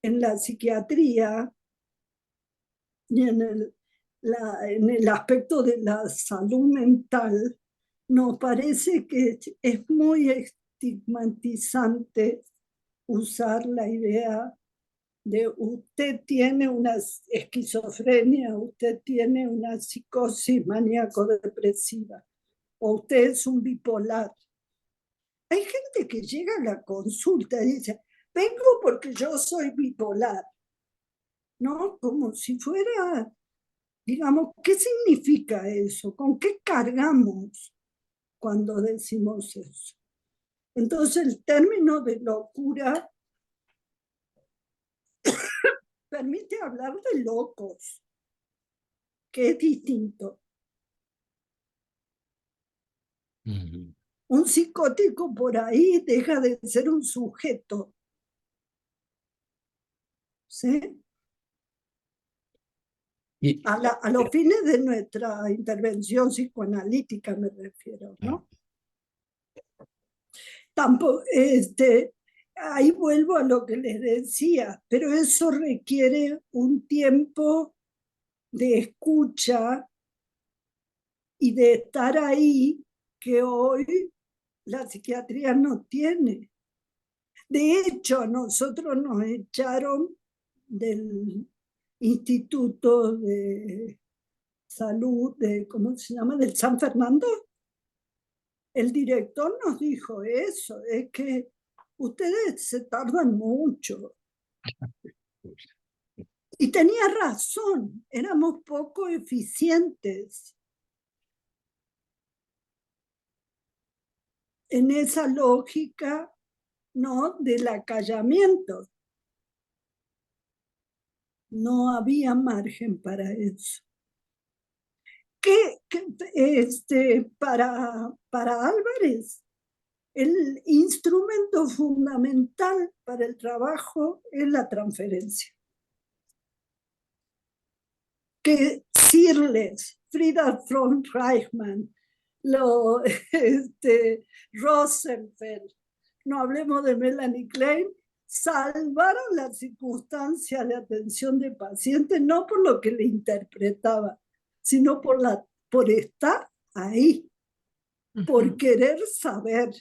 en la psiquiatría y en el aspecto de la salud mental, nos parece que es muy estigmatizante usar la idea de usted tiene una esquizofrenia, usted tiene una psicosis maníaco-depresiva, o usted es un bipolar. Hay gente que llega a la consulta y dice, vengo porque yo soy bipolar, ¿no? Como si fuera, digamos, ¿qué significa eso? ¿Con qué cargamos cuando decimos eso? Entonces el término de locura permite hablar de locos, que es distinto. Un psicótico por ahí deja de ser un sujeto. ¿Sí? A los fines de nuestra intervención psicoanalítica me refiero, ¿no? Tampoco, ahí vuelvo a lo que les decía, pero eso requiere un tiempo de escucha y de estar ahí que hoy la psiquiatría no tiene. De hecho, a nosotros nos echaron del Instituto de Salud, ¿cómo se llama? Del San Fernando. El director nos dijo eso, es que ustedes se tardan mucho. Y tenía razón, éramos poco eficientes en esa lógica, ¿no?, del acallamiento. No había margen para eso. Para Álvarez, el instrumento fundamental para el trabajo es la transferencia. Que Searles, Frida von Reichmann, Rosenfeld, no hablemos de Melanie Klein, salvaron la circunstancia de atención de pacientes, no por lo que le interpretaba, sino por estar ahí, por querer saber,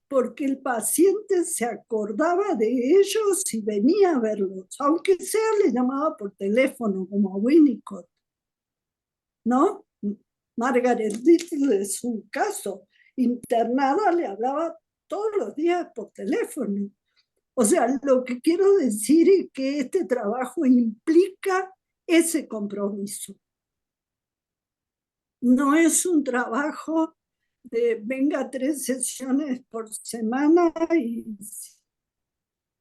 porque el paciente se acordaba de ellos y venía a verlos, aunque sea le llamaba por teléfono, como a Winnicott, ¿no? Margaret Little es un caso, internada le hablaba todos los días por teléfono. O sea, lo que quiero decir es que este trabajo implica ese compromiso. No es un trabajo de venga 3 sesiones por semana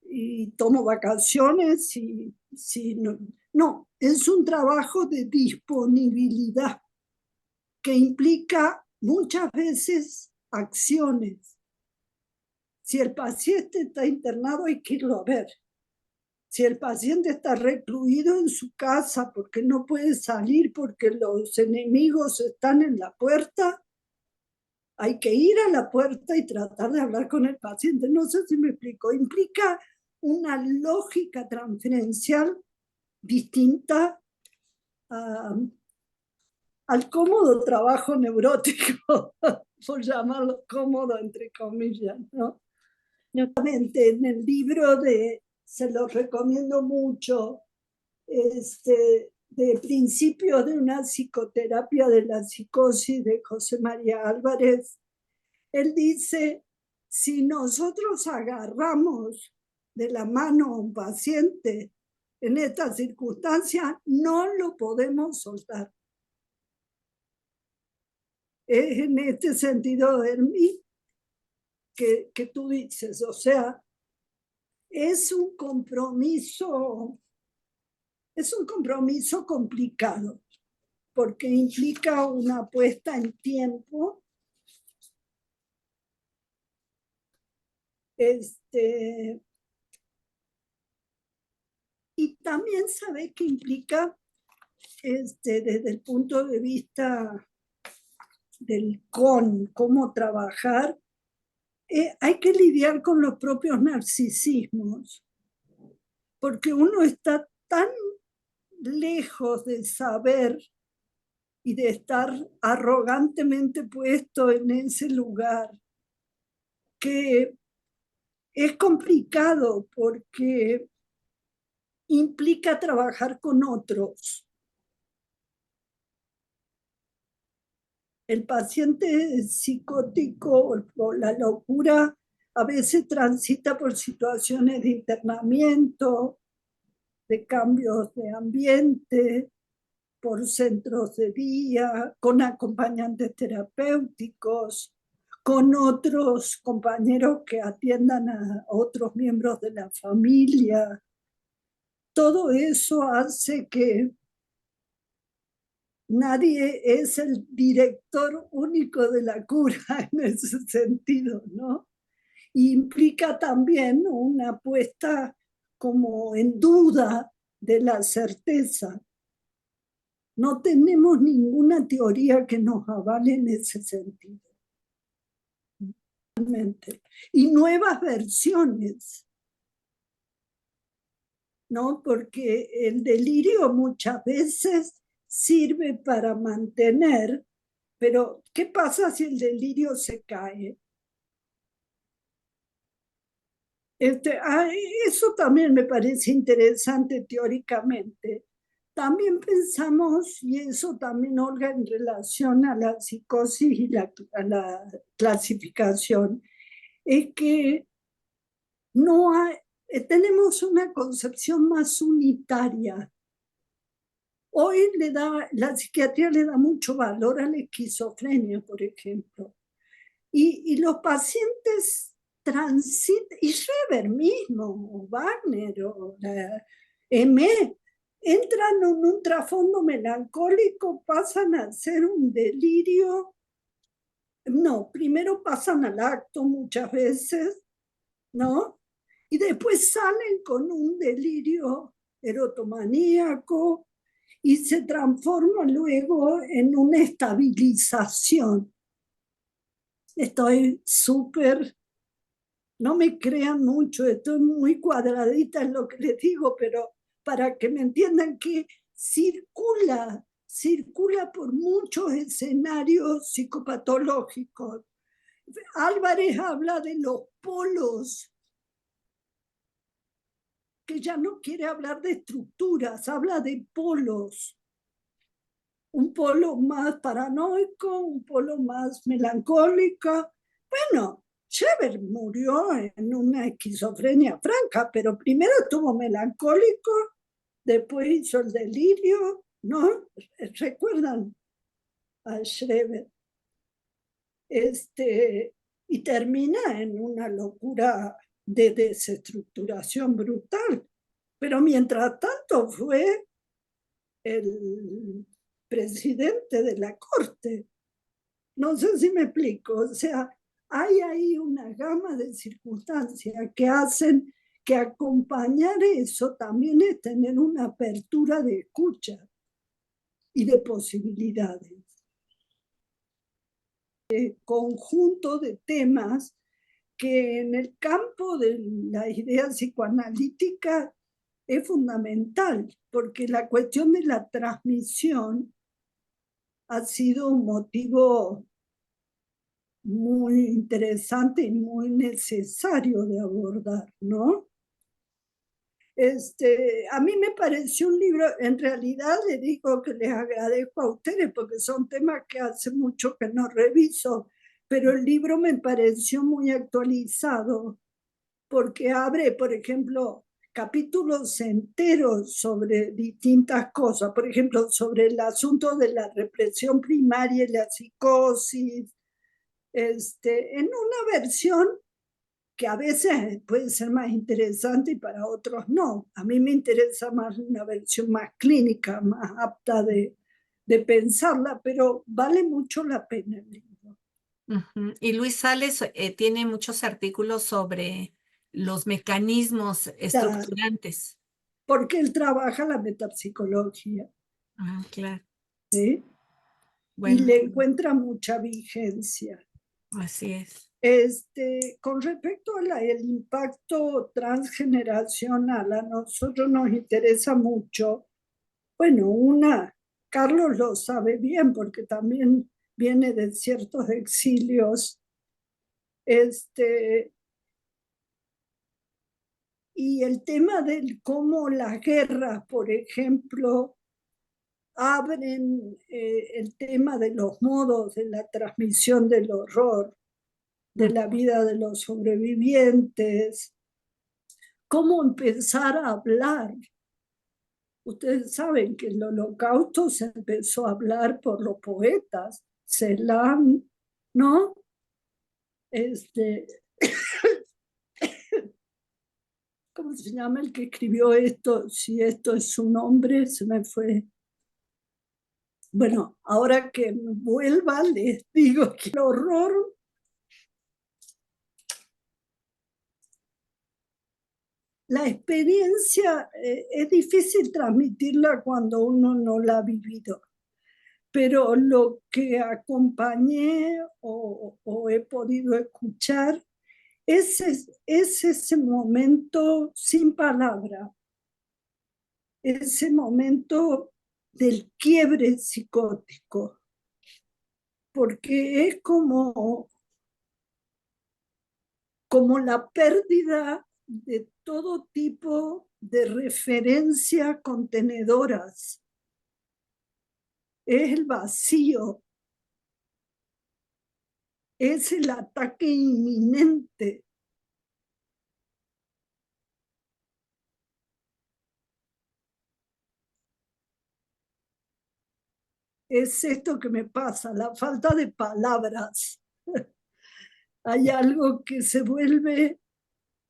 y tomo vacaciones. No, es un trabajo de disponibilidad que implica muchas veces acciones. Si el paciente está internado, hay que irlo a ver. Si el paciente está recluido en su casa porque no puede salir porque los enemigos están en la puerta, hay que ir a la puerta y tratar de hablar con el paciente. No sé si me explico. Implica una lógica transferencial distinta al cómodo trabajo neurótico, por llamarlo cómodo entre comillas, ¿no? Nuevamente, en el libro se lo recomiendo mucho, de Principios de una psicoterapia de la psicosis de José María Álvarez, él dice, si nosotros agarramos de la mano a un paciente en esta circunstancia, no lo podemos soltar. Es en este sentido, Hermí, que tú dices, o sea, es un compromiso complicado, porque implica una puesta en tiempo, y también sabe que implica, desde el punto de vista del cómo trabajar, hay que lidiar con los propios narcisismos, porque uno está tan lejos de saber y de estar arrogantemente puesto en ese lugar, que es complicado porque implica trabajar con otros. El paciente psicótico o la locura a veces transita por situaciones de internamiento, de cambios de ambiente, por centros de día, con acompañantes terapéuticos, con otros compañeros que atiendan a otros miembros de la familia. todo eso hace que nadie es el director único de la cura en ese sentido, ¿no? Y implica también una puesta como en duda de la certeza. No tenemos ninguna teoría que nos avale en ese sentido. Y nuevas versiones, ¿no? Porque el delirio muchas veces sirve para mantener, pero ¿qué pasa si el delirio se cae? Eso también me parece interesante teóricamente. También pensamos, y eso también, Olga, en relación a la psicosis y a la clasificación, es que no hay, tenemos una concepción más unitaria. Hoy la psiquiatría le da mucho valor a la esquizofrenia, por ejemplo. Y los pacientes transitan, y Schreber mismo, o Wagner, o la M, entran en un trasfondo melancólico, pasan a ser un delirio. No, primero pasan al acto muchas veces, ¿no? Y después salen con un delirio erotomaníaco y se transforma luego en una estabilización. Estoy súper, no me crean mucho, estoy muy cuadradita en lo que les digo, pero para que me entiendan que circula por muchos escenarios psicopatológicos. Álvarez habla de los polos, que ya no quiere hablar de estructuras, habla de polos. Un polo más paranoico, un polo más melancólico. Bueno, Schreber murió en una esquizofrenia franca, pero primero estuvo melancólico, después hizo el delirio, ¿no? ¿Recuerdan a Schreber? Y termina en una locura de desestructuración brutal. Pero mientras tanto fue el presidente de la corte. No sé si me explico. O sea, hay ahí una gama de circunstancias que hacen que acompañar eso también es tener una apertura de escucha y de posibilidades. Conjunto de temas que en el campo de la idea psicoanalítica es fundamental, porque la cuestión de la transmisión ha sido un motivo muy interesante y muy necesario de abordar, ¿no? A mí me pareció un libro, en realidad le digo que les agradezco a ustedes porque son temas que hace mucho que no reviso, pero el libro me pareció muy actualizado porque abre, por ejemplo, capítulos enteros sobre distintas cosas, por ejemplo, sobre el asunto de la represión primaria y la psicosis, en una versión que a veces puede ser más interesante y para otros no. A mí me interesa más una versión más clínica, más apta de pensarla, pero vale mucho la pena el libro. Y Luis Sales tiene muchos artículos sobre los mecanismos estructurantes. Porque él trabaja la metapsicología. Ah, claro. ¿Sí? Bueno, y le encuentra mucha vigencia. así es. Con respecto al impacto transgeneracional, a nosotros nos interesa mucho. Bueno, Carlos lo sabe bien porque también viene de ciertos exilios. Y el tema del cómo las guerras, por ejemplo, abren el tema de los modos de la transmisión del horror, de la vida de los sobrevivientes, cómo empezar a hablar. Ustedes saben que el Holocausto se empezó a hablar por los poetas, Celan, ¿no? ¿cómo se llama el que escribió esto? Si esto es su nombre, se me fue. Bueno, ahora que vuelva, les digo que el horror la experiencia es difícil transmitirla cuando uno no la ha vivido, pero lo que acompañé o he podido escuchar es ese momento sin palabra, ese momento del quiebre psicótico, porque es como la pérdida de todo tipo de referencias contenedoras. Es el vacío, es el ataque inminente. Es esto que me pasa, la falta de palabras. Hay algo que se vuelve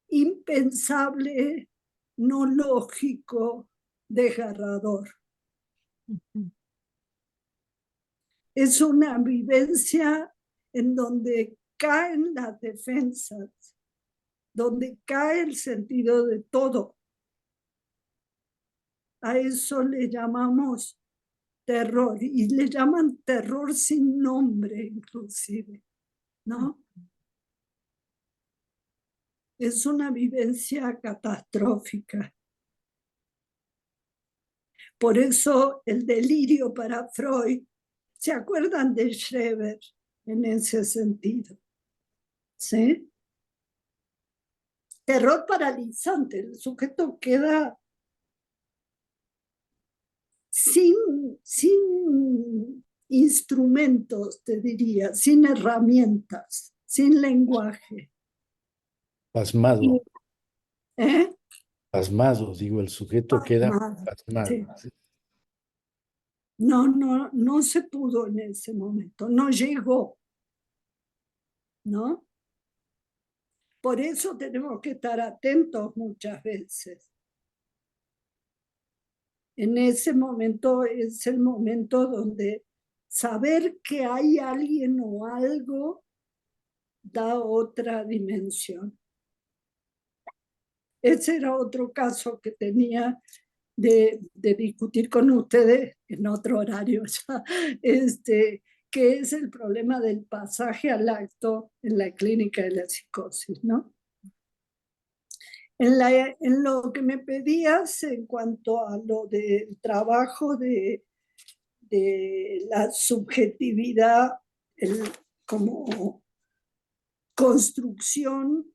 impensable, no lógico, desgarrador. Es una vivencia en donde caen las defensas, donde cae el sentido de todo. A eso le llamamos terror, y le llaman terror sin nombre inclusive, ¿no? Es una vivencia catastrófica. Por eso el delirio para Freud, ¿se acuerdan de Schreber en ese sentido? ¿Sí? Terror paralizante, el sujeto queda sin instrumentos, te diría, sin herramientas, sin lenguaje. Pasmado, ¿Eh? pasmado, digo, el sujeto queda pasmado. Sí. No se pudo en ese momento, no llegó, ¿no? Por eso tenemos que estar atentos muchas veces. En ese momento es el momento donde saber que hay alguien o algo da otra dimensión. Ese era otro caso que tenía de discutir con ustedes en otro horario ya, que es el problema del pasaje al acto en la clínica de la psicosis, ¿no? En lo que me pedías en cuanto a lo del trabajo de la subjetividad como construcción,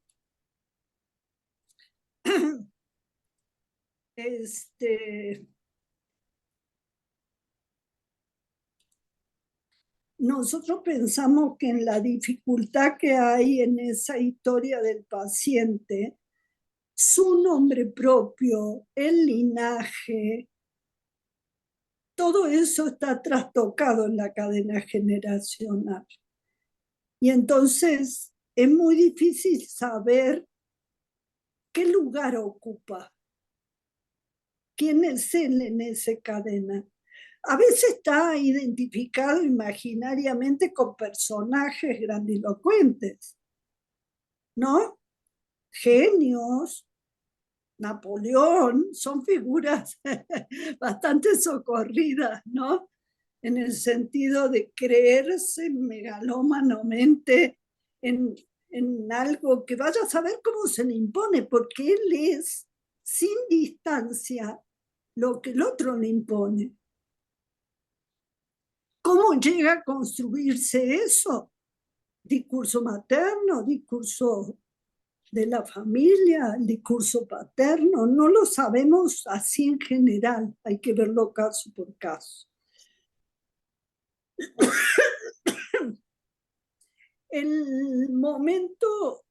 nosotros pensamos que en la dificultad que hay en esa historia del paciente, su nombre propio, el linaje, todo eso está trastocado en la cadena generacional. Y entonces es muy difícil saber qué lugar ocupa, quién es él en esa cadena. A veces está identificado imaginariamente con personajes grandilocuentes, ¿no? Genios, Napoleón, son figuras bastante socorridas, ¿no? En el sentido de creerse megalómanamente en algo que vaya a saber cómo se le impone, porque él es sin distancia lo que el otro le impone. ¿Cómo llega a construirse eso? Discurso materno, discurso de la familia, el discurso paterno, no lo sabemos así en general, hay que verlo caso por caso. El momento,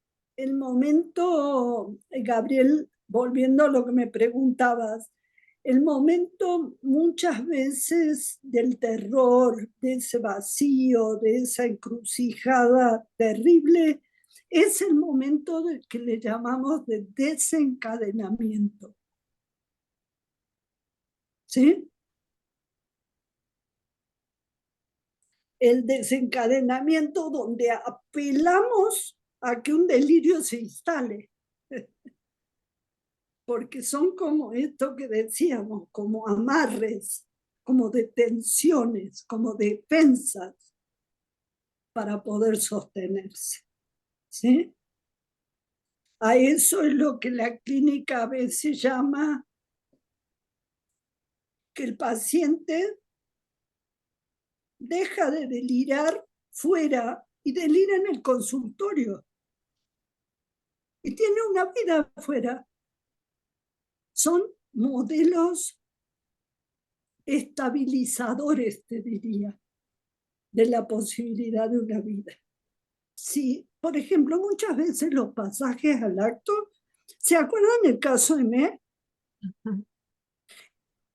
Gabriel, volviendo a lo que me preguntabas, el momento muchas veces del terror, de ese vacío, de esa encrucijada terrible, es el momento que le llamamos de desencadenamiento. ¿Sí? El desencadenamiento donde apelamos a que un delirio se instale. Porque son como esto que decíamos, como amarres, como detenciones, como defensas para poder sostenerse. ¿Sí? A eso es lo que la clínica a veces llama que el paciente deja de delirar fuera y delira en el consultorio. Y tiene una vida afuera. Son modelos estabilizadores, te diría, de la posibilidad de una vida. Sí, por ejemplo, muchas veces los pasajes al acto, ¿se acuerdan el caso de Meg?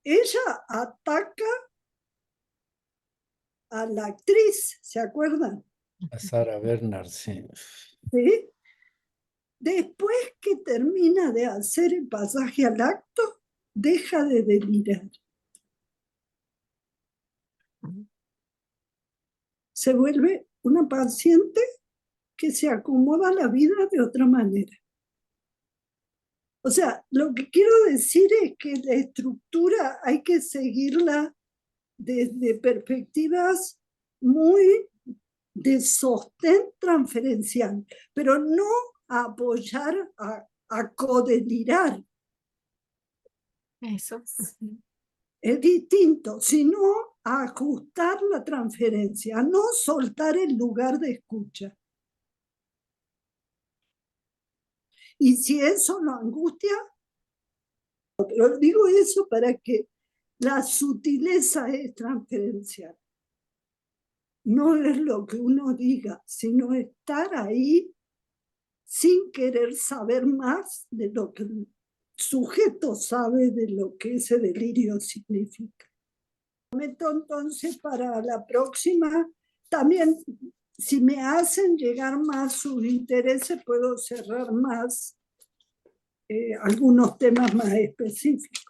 Ella ataca a la actriz, ¿se acuerdan? A Sarah Bernhardt, sí. ¿Sí? Después que termina de hacer el pasaje al acto, deja de delirar. Se vuelve una paciente que se acomoda a la vida de otra manera. O sea, lo que quiero decir es que la estructura hay que seguirla desde perspectivas muy de sostén transferencial, pero no a apoyar a codelirar. Eso. Es distinto, sino a ajustar la transferencia, a no soltar el lugar de escucha. Y si eso lo angustia, pero digo eso para que la sutileza es transferencial. No es lo que uno diga, sino estar ahí sin querer saber más de lo que el sujeto sabe de lo que ese delirio significa. Entonces, para la próxima, también, si me hacen llegar más sus intereses, puedo cerrar más algunos temas más específicos.